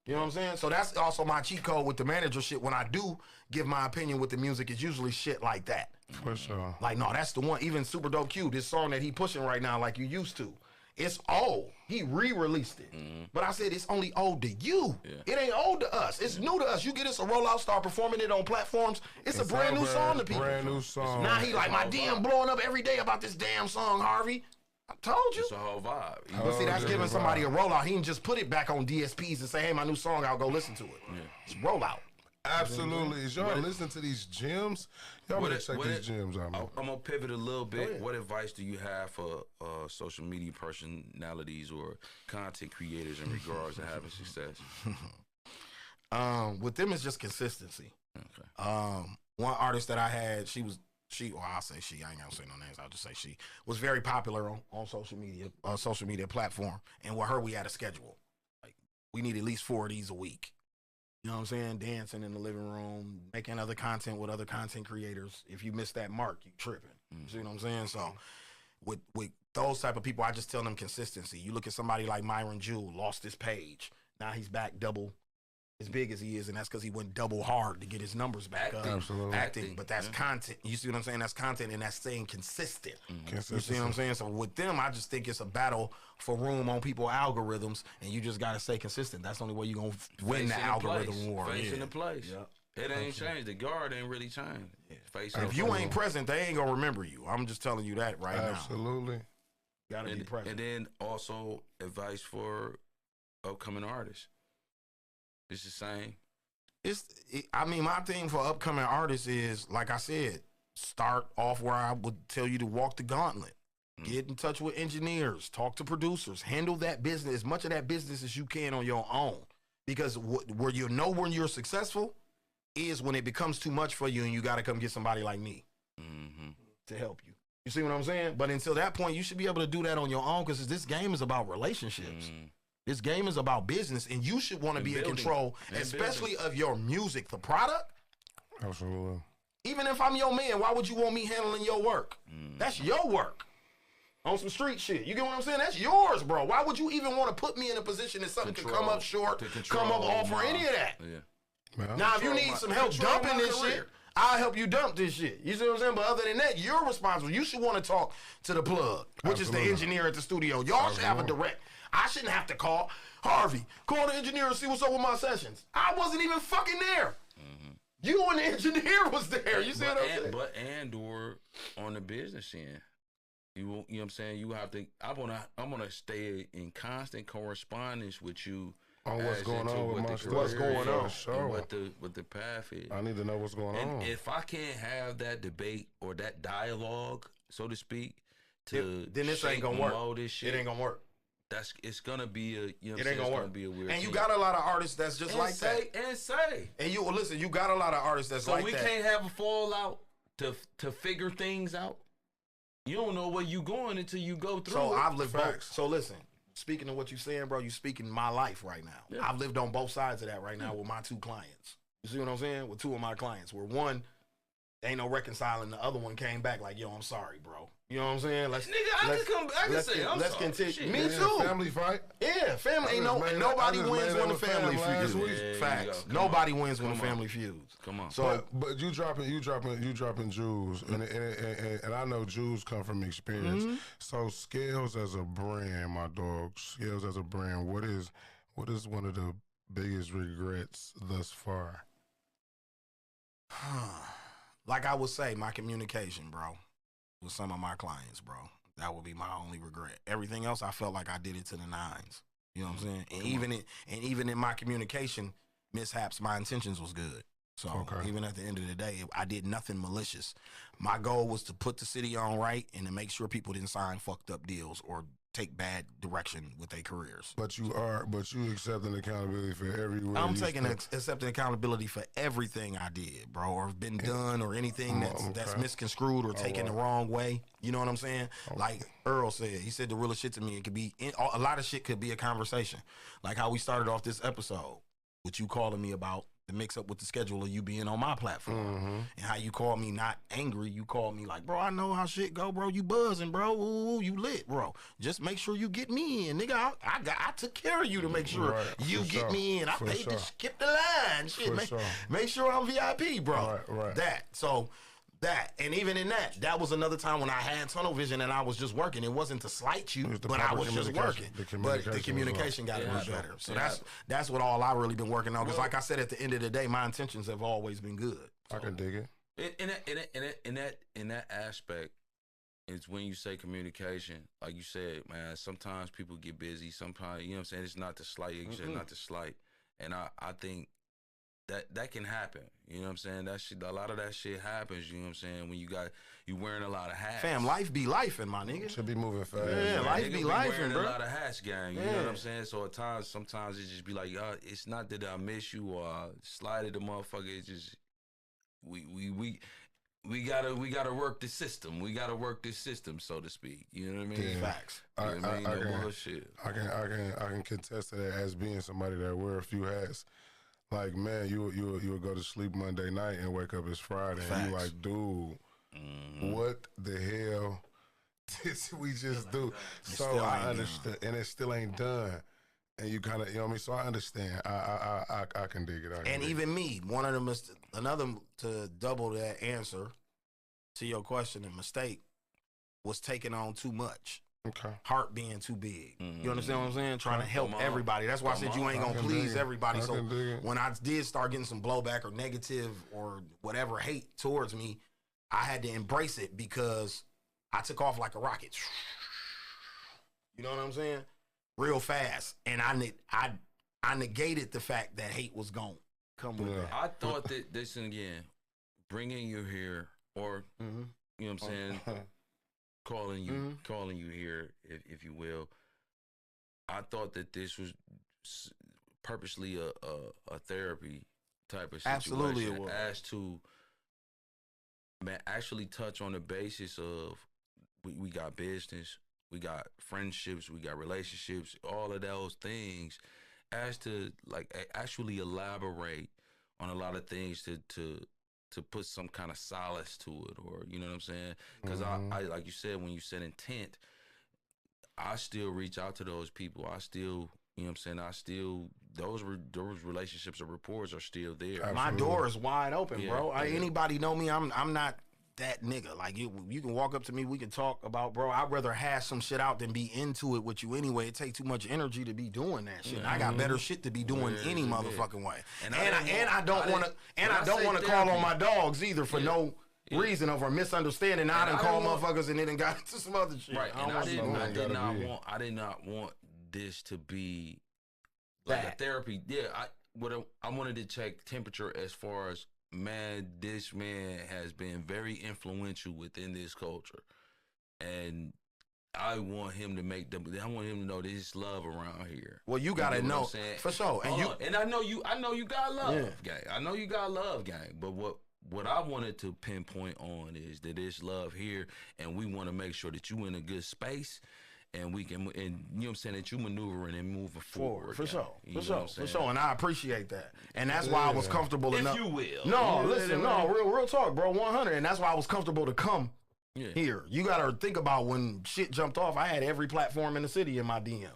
You know what I'm saying? So that's also my cheat code with the manager shit. When I do give my opinion with the music, it's usually shit like that. For sure. Like, no, that's the one. Even Super Dope Q, this song that he pushing right now like you used to. It's old. He re-released it. But I said it's only old to you. It ain't old to us. It's new to us. You get us a rollout, start performing it on platforms. It's a brand new song to people. Brand new song. Now he like, my DM blowing up every day about this damn song, Harvey. I told you. It's a whole vibe. But see, that's giving somebody a rollout. He can just put it back on DSPs and say, hey, my new song, I'll go listen to it. It's rollout. Absolutely. Is y'all listening to these gems? Y'all better check these gems out, man. I'm gonna pivot a little bit. What advice do you have for social media personalities or content creators in regards to having success? With them, it's just consistency. Okay. One artist that I had, I'll say she, I ain't gonna say no names, I'll just say she was very popular on social media platform. And with her, we had a schedule. Like, we need at least 4 of these a week. You know what I'm saying? Dancing in the living room, making other content with other content creators. If you miss that mark, you tripping. You see what I'm saying? So with those type of people, I just tell them consistency. You look at somebody like Myron Jewell, lost his page. Now he's back double as big as he is, and that's because he went double hard to get his numbers back up. Absolutely. Acting, but that's content. You see what I'm saying? That's content, and that's staying consistent. You see what I'm saying? So with them, I just think it's a battle for room on people's algorithms, and you just got to stay consistent. That's the only way you're going to win the algorithm war. Face in the place. It ain't changed. The guard ain't really changed. If you ain't present, they ain't going to remember you. I'm just telling you that right now. Absolutely. Got to be present. And then also advice for upcoming artists. It's the same. I mean, my thing for upcoming artists is, like I said, start off where I would tell you to walk the gauntlet. Get in touch with engineers, talk to producers, handle that business, as much of that business as you can on your own. Because where you know when you're successful is when it becomes too much for you and you got to come get somebody like me to help you. You see what I'm saying? But until that point, you should be able to do that on your own because this game is about relationships. This game is about business, and you should want to be in control, especially of your music, the product. Absolutely. Even if I'm your man, why would you want me handling your work? That's your work. On some street shit. You get what I'm saying? That's yours, bro. Why would you even want to put me in a position that something could come up short, come up off, or any of that? Now, if you need some help dumping this shit, I'll help you dump this shit. You see what I'm saying? But other than that, you're responsible. You should want to talk to the plug, which is the engineer at the studio. Y'all should have a direct. I shouldn't have to call Harvey. Call the engineer and see what's up with my sessions. I wasn't even fucking there. You and the engineer was there. You see what I'm saying? But or on the business end. You know what I'm saying? You have to. I'm gonna stay in constant correspondence with you on what's going on with my stuff. What's going on? Sure. What the path is. I need to know what's going on. If I can't have that debate or that dialogue, so to speak, then this ain't gonna work. This shit, it ain't gonna work. It's gonna be a it ain't gonna work. Be a weird and you thing. got a lot of artists that's just like that. And you listen, you got a lot of artists that's like that. So we can't have a fallout to figure things out. You don't know where you going until you go through. So I've lived both. So listen, speaking of what you're saying, bro, you speaking my life right now. Yeah. I've lived on both sides of that right now with my two clients. You see what I'm saying? With two of my clients, where one ain't no reconciling, the other one came back like, yo, I'm sorry, bro. You know what I'm saying? Let's continue. Me too. Family fight. Yeah, family. Nobody wins when the family feuds. Facts. Nobody wins when the family feuds. Come on. So, but you dropping jewels, and I know jewels come from experience. So SCALEZ as a brand, my dog. SCALEZ as a brand. What is one of the biggest regrets thus far? Like I would say, my communication, bro, with some of my clients, bro. That would be my only regret. Everything else, I felt like I did it to the nines. You know what I'm saying? And even in my communication mishaps, my intentions was good. So even at the end of the day, I did nothing malicious. My goal was to put the city on right and to make sure people didn't sign fucked up deals or take bad direction with their careers. But you accepting accountability for everywhere. I'm accepting accountability for everything I did, bro, or been done, or anything that's misconstrued or taken the wrong way. You know what I'm saying? Like Earl said, he said the realest shit to me. It could be a lot of shit could be a conversation, like how we started off this episode, with you calling me about the mix up with the schedule of you being on my platform, and how you called me not angry. You called me like, bro, I know how shit go, bro. You buzzing, bro. Ooh, you lit, bro. Just make sure you get me in, nigga. I took care of you to make sure you get me in. I paid to skip the line. Shit, make sure I'm VIP, bro. And even in that was another time when I had tunnel vision and I was just working. It wasn't to slight you, but I was just working. But the communication got to be better. So that's what all I really been working on. Because like I said, at the end of the day, my intentions have always been good. I can dig it. In that aspect, it's when you say communication, like you said, man, sometimes people get busy. Sometimes, you know what I'm saying? It's not to slight, not to slight. And I think that can happen. You know what I'm saying? That shit, a lot of that shit happens, you know what I'm saying, when you wearing a lot of hats. Fam, life be lifing, my nigga. Should be moving fast. Yeah, life be lifing, bro. A lot of hats, gang. You know what I'm saying? So sometimes it just be like, it's not that I miss you or I slided the motherfucker. It's just we gotta work the system. We gotta work this system, so to speak. You know what I mean? Yeah. Facts. I can contest to that as being somebody that wear a few hats. Like, man, you would go to sleep Monday night and wake up it's Friday. Facts. And you like, dude, what the hell did we just do? So I understand, and it still ain't done. And you kind of, you know what I mean? So I understand. I can dig it. And even me, one of them, another to double that answer to your question and mistake was taking on too much. Okay. Heart being too big. You understand what I'm saying? Trying to help everybody. That's why I said you ain't gonna please everybody. So when I did start getting some blowback or negative or whatever hate towards me, I had to embrace it because I took off like a rocket. You know what I'm saying? Real fast. And I negated the fact that hate was gonna come with that. I thought that this, and again, bringing you here, or you know what I'm saying, calling you here, if you will. I thought that this was purposely a therapy type of situation. Absolutely, it was. As to actually touch on the basis of we got business, we got friendships, we got relationships, all of those things, as to like actually elaborate on a lot of things to put some kind of solace to it, or you know what I'm saying? Because I like you said, when you said intent, I still reach out to those people. I still You know what I'm saying? I still those relationships or rapports are still there. Absolutely. My door is wide open, bro. Yeah. Anybody know me? I'm not that nigga. Like you can walk up to me, we can talk about, bro. I'd rather hash some shit out than be into it with you anyway. It takes too much energy to be doing that shit. I got better shit to be doing any motherfucking way. And I don't want to call on my dogs either for no reason over misunderstanding. I done call motherfuckers and then got into some other shit. Right. And I did not want this to be like a therapy. Yeah, I wanted to check temperature as far as, man, this man has been very influential within this culture, and I want him to know there's love around here. Well, you gotta know for sure. And I know you got love, gang. I know you got love, gang. But what I wanted to pinpoint on is that there's love here, and we want to make sure that you in a good space. And we can, and you know what I'm saying, that you maneuvering and moving forward. For sure. And I appreciate that. And that's why I was comfortable enough. If you will. No, listen, real talk, bro, 100. And that's why I was comfortable to come here. You got to think about when shit jumped off, I had every platform in the city in my DM.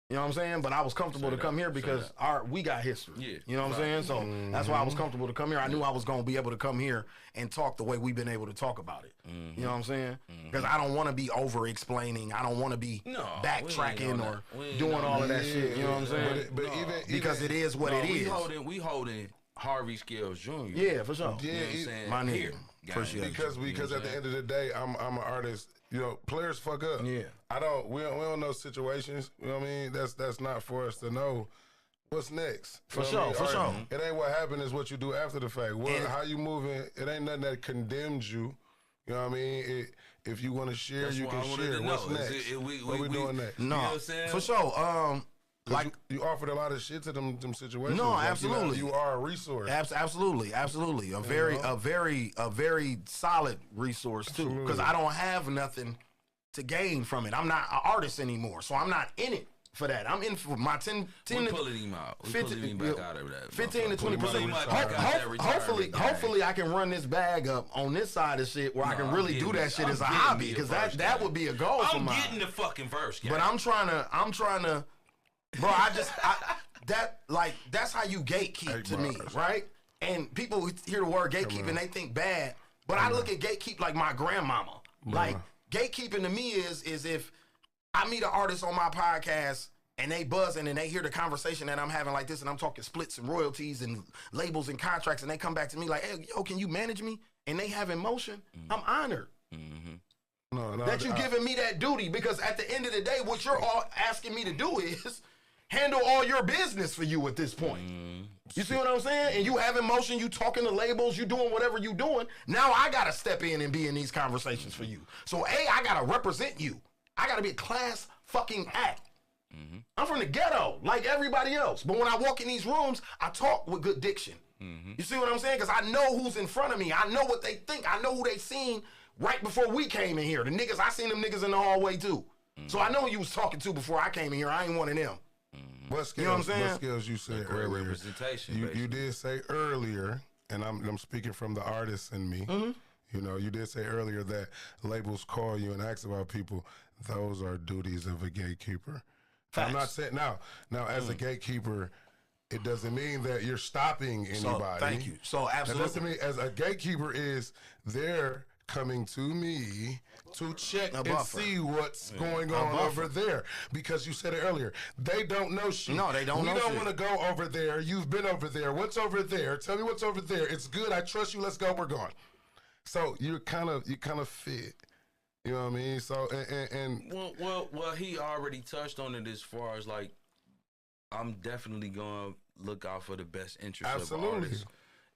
You know what I'm saying? But I was comfortable to come here because we got history. Yeah, you know what I'm saying? So that's why I was comfortable to come here. I knew I was going to be able to come here and talk the way we've been able to talk about it. You know what I'm saying? Because I don't want to be over-explaining. I don't want to be backtracking or doing all of that shit. You know what I'm saying? But because it is what it is. We holding Harvey Scales Jr. Yeah, for sure. Yeah, you know what I'm saying? My nigga. Appreciate because at the end of the day, I'm an artist. You know, players fuck up. Yeah. We don't know situations. You know what I mean? That's not for us to know what's next. For sure. It ain't what happened, it's what you do after the fact. How you moving, it ain't nothing that condemns you. You know what I mean? If you want to share, you can share. What's next? What we doing next? No, you know what I'm saying? For sure. Like you offered a lot of shit to them situations. No, like, absolutely. You are a resource. Absolutely. A very solid resource too. Because I don't have nothing to gain from it. I'm not an artist anymore, so I'm not in it for that. I'm in for my 10 we pulling him out. We pulling him back out of that. 15 to 20%. Hopefully, I can run this bag up on this side of shit where I can really do that shit as a hobby. Because that would be a goal for mine. I'm getting the fucking verse, but I'm trying to. Bro, that's how you gatekeep to me, right? And people hear the word gatekeep and they think bad, but I look at gatekeep like my grandmama. Like gatekeeping to me is if I meet an artist on my podcast and they buzzing and they hear the conversation that I'm having like this and I'm talking splits and royalties and labels and contracts and they come back to me like, hey, yo, can you manage me? And they have emotion. I'm honored. That you giving me that duty, because at the end of the day, what you're all asking me to do is handle all your business for you at this point. You see what I'm saying? And you have emotion, you talking to labels, you doing whatever you doing. Now I gotta step in and be in these conversations for you. So I gotta represent you. I gotta be a class fucking act. I'm from the ghetto, like everybody else. But when I walk in these rooms, I talk with good diction. You see what I'm saying? Because I know who's in front of me. I know what they think. I know who they seen right before we came in here. The niggas, I seen them niggas in the hallway too. So I know who you was talking to before I came in here. I ain't one of them. What skills, you know what I'm saying? What skills you said earlier? Representation. You did say earlier, and I'm speaking from the artist in me. You know, you did say earlier that labels call you and ask about people. Those are duties of a gatekeeper. Facts. I'm not saying now as a gatekeeper, it doesn't mean that you're stopping anybody. So, thank you. So absolutely. That doesn't mean as a gatekeeper is they're coming to me to check and see what's going on over there. Because you said it earlier, they don't know shit. No, they don't know shit. We don't want to go over there. You've been over there. What's over there? Tell me what's over there. It's good. I trust you. Let's go. We're going. So you kind of fit. You know what I mean? So and well, he already touched on it as far as like, I'm definitely gonna look out for the best interest of artists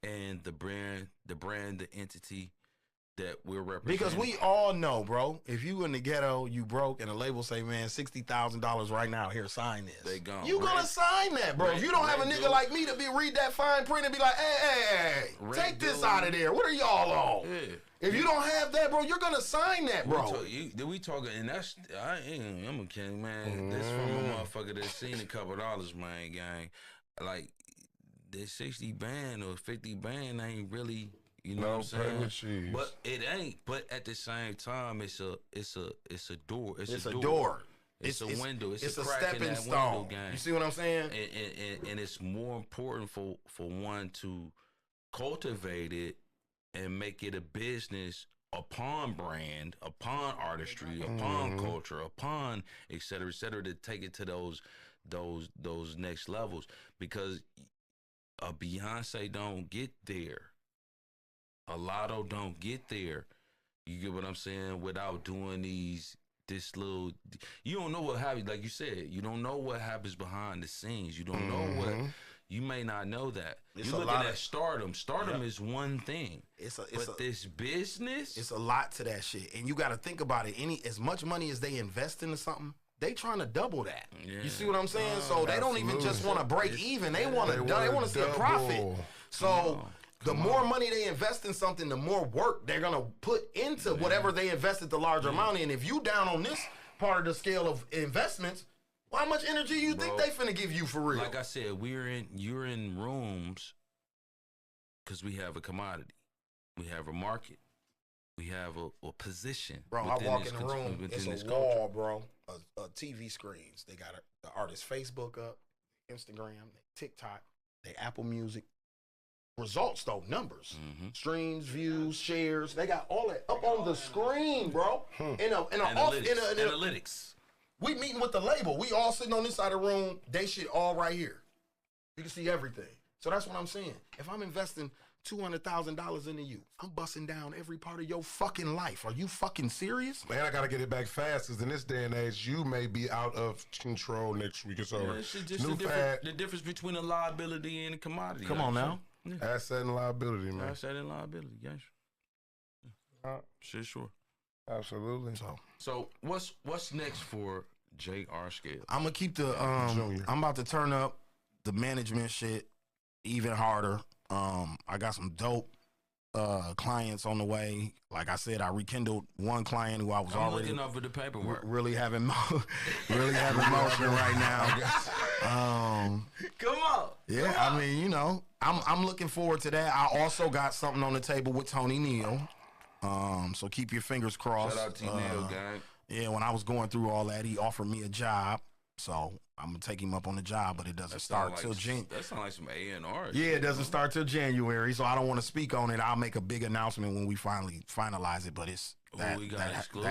and the brand, the entity that we're representing. Because we all know, bro, if you in the ghetto, you broke, and a label say, man, $60,000 right now, here, sign this. They gone. You gonna sign that, bro. If you don't have a nigga like me to read that fine print and be like, hey, take this out of there. What are y'all on? Yeah. If you don't have that, bro, you're gonna sign that, bro. We talking, and that's I'm a king, man. That's from a motherfucker that's seen a couple dollars, man, gang. Like this 60 band or 50 band ain't really, you know what I'm saying? But it ain't. But at the same time, it's a door. It's a door. It's a window. It's a stepping in that stone. window game. You see what I'm saying? And it's more important for one to cultivate it and make it a business upon brand, upon artistry, upon culture, upon et cetera, to take it to those next levels. Because a Beyonce don't get there. A Lotto don't get there. You get what I'm saying? Without doing this little, you don't know what happens. Like you said, you don't know what happens behind the scenes. You don't know what. You may not know that. You're looking at stardom. Stardom is one thing. But this business, it's a lot to that shit. And you got to think about it. As much money as they invest into something, they trying to double that. Yeah. You see what I'm saying? So they don't even just want to break even. They want to see a profit. So the more money they invest in something, the more work they're gonna put into whatever they invested the larger amount in. If you down on this part of the scale of investments, how much energy you think they finna give you for real? Like I said, you're in rooms because we have a commodity, we have a market, we have a position. Bro, I walk in the room, it's a wall, bro, a TV screens. They got the artist's Facebook up, Instagram, TikTok, they Apple Music. Results though, numbers, streams, views, shares. They got all that up on the screen, bro. Analytics. We meeting with the label. We all sitting on this side of the room. They shit all right here. You can see everything. So that's what I'm saying. If I'm investing $200,000 into you, I'm busting down every part of your fucking life. Are you fucking serious? Man, I gotta get it back fast, because in this day and age, you may be out of control next week. It's over. It's just the difference between a liability and a commodity. Come on now. Yeah. Asset and liability, man. Asset and liability, yes. Shit, sure. Absolutely. So what's next for J.R. SCALEZ? I'm gonna keep the I'm about to turn up the management shit even harder. I got some dope clients on the way. Like I said, I rekindled one client who I was already looking over the paperwork. Really having motion right now. Come on. Yeah, Come on. I mean, you know, I'm looking forward to that. I also got something on the table with Tony Neal. So keep your fingers crossed. Shout out to Neal, gang. Yeah, when I was going through all that, he offered me a job. So I'm gonna take him up on the job, but it doesn't start till January. That sounds like some A&R. Yeah, it doesn't start till January, so I don't want to speak on it. I'll make a big announcement when we finally finalize it. But it's that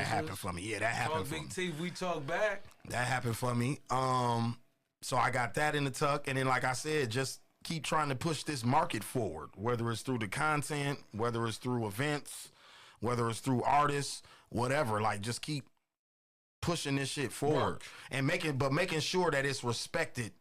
happened for me. Yeah, that happened for me. Big T, we talk back. That happened for me. So I got that in the tuck, and then like I said, just keep trying to push this market forward. Whether it's through the content, whether it's through events, whether it's through artists, whatever. Like just keep pushing this shit forward and making sure that it's respected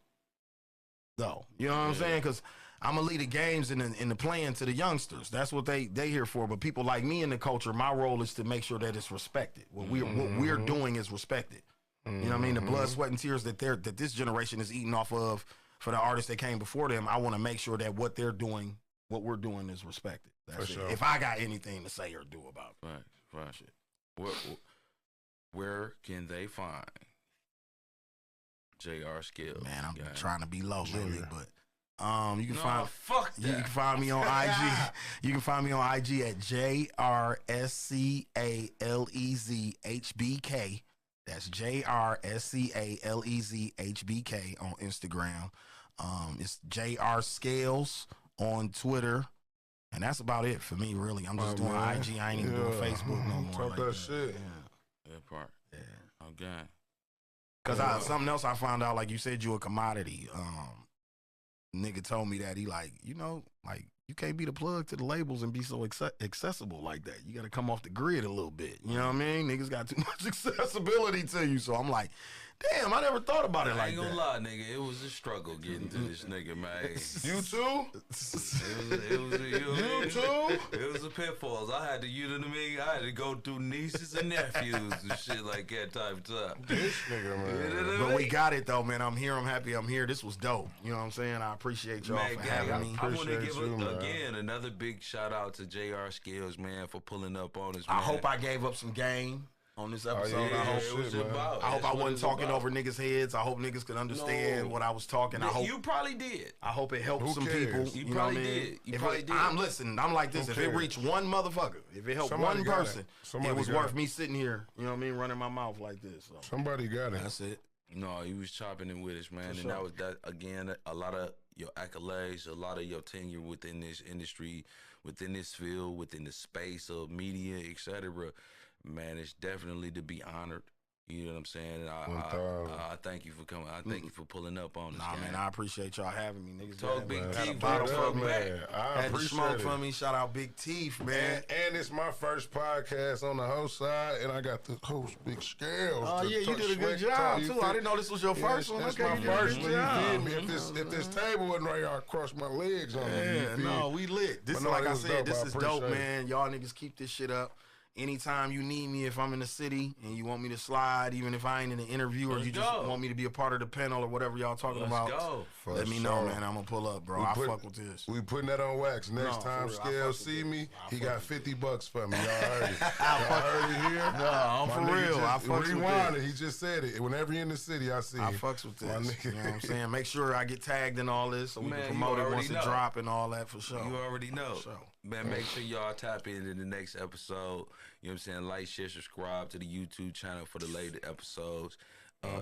though. You know what I'm saying? Because I'm gonna lead the games in the playing to the youngsters. That's what they here for. But people like me in the culture, my role is to make sure that it's respected. What we're doing is respected. You know what I mean? The blood, sweat, and tears that this generation is eating off of for the artists that came before them. I want to make sure that what we're doing is respected. That's it. Sure. If I got anything to say or do about it. Right. Shit. Where can they find J.R. SCALEZ? Man, I'm trying to be low lately, but you can you can find me on IG. You can find me on IG at JRSCALEZHBK. That's JRSCALEZHBK on Instagram. It's JR SCALEZ on Twitter. And that's about it for me, really. I'm just doing IG. I ain't even doing Facebook no more. Talk that shit. That part. Yeah. Okay. Because something else I found out, like you said, you a commodity. Nigga told me that he you can't be the plug to the labels and be so accessible like that. You got to come off the grid a little bit. You know what I mean? Niggas got too much accessibility to you. So I'm like, damn, I never thought about it like that. I ain't gonna lie, nigga. It was a struggle getting to this nigga, man. You too? It was a pitfalls. I had to, you know what I mean? I had to go through nieces and nephews and shit like that type of time. This nigga, man. You know what I but mean? we got it, though, man. I'm here. I'm happy I'm here. This was dope. You know what I'm saying? I appreciate y'all for having me. I want to give, again, another big shout out to J.R. SCALEZ, man, for pulling up on us, man. I hope I gave up some game on this episode. I hope I wasn't talking over niggas' heads. I hope niggas could understand what I was talking. I hope you probably did. I hope it helped some people. You probably did. You probably did. I'm listening. I'm like this. If it reached one motherfucker, if it helped one person, it was worth me sitting here. You know what I mean? Running my mouth like this. So. Somebody got it. That's it. No, he was chopping it with us, man. And that was that again. A lot of your accolades, a lot of your tenure within this industry, within this field, within the space of media, etc. Man, it's definitely to be honored. You know what I'm saying? I thank you for coming. I thank you for pulling up on us. Nah, man, I appreciate y'all having me. Niggas Talk Big Teeth, man. I had to smoke for me. Shout out Big Teeth, man. And it's my first podcast on the host side, and I got the host Big SCALEZ. Oh yeah, you did a good job too. I didn't know this was your first one. That's my first one. You feel me? If this table wasn't right, I'd cross my legs on it. Yeah, no, we lit. This is like I said, this is dope, man. Y'all niggas keep this shit up. Anytime you need me, if I'm in the city and you want me to slide, even if I ain't in an interview or you just want me to be a part of the panel or whatever y'all talking about, let me know, man. I'm gonna pull up, bro. I fuck with this. We putting that on wax. Next time SCALEZ see me, he got $50 for me. Y'all heard it. Y'all heard it here. No, I'm for real. I fucks rewind it. He just said it. Whenever you're in the city, I see you. I fucks with this. You know what I'm saying? Make sure I get tagged in all this so we can promote it once it drop and all that for sure. You already know. Man, make sure y'all tap into the next episode. You know what I'm saying? Like, share, subscribe to the YouTube channel for the later episodes.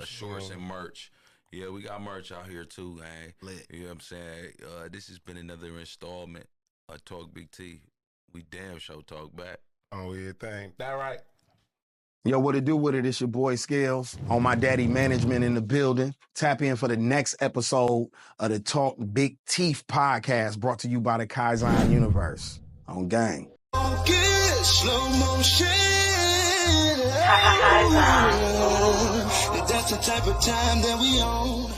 Shorts and merch. Yeah, we got merch out here too, man. Lit. You know what I'm saying? This has been another installment of Talk Big T. We damn sure talk back. Oh, yeah, thing. That right. Yo, what it do with it? It's your boy SCALEZ on my daddy management in the building. Tap in for the next episode of the Talk Big Teeth podcast brought to you by the Kaizen Universe on Gang. Slow motion. That's the type of time that we on.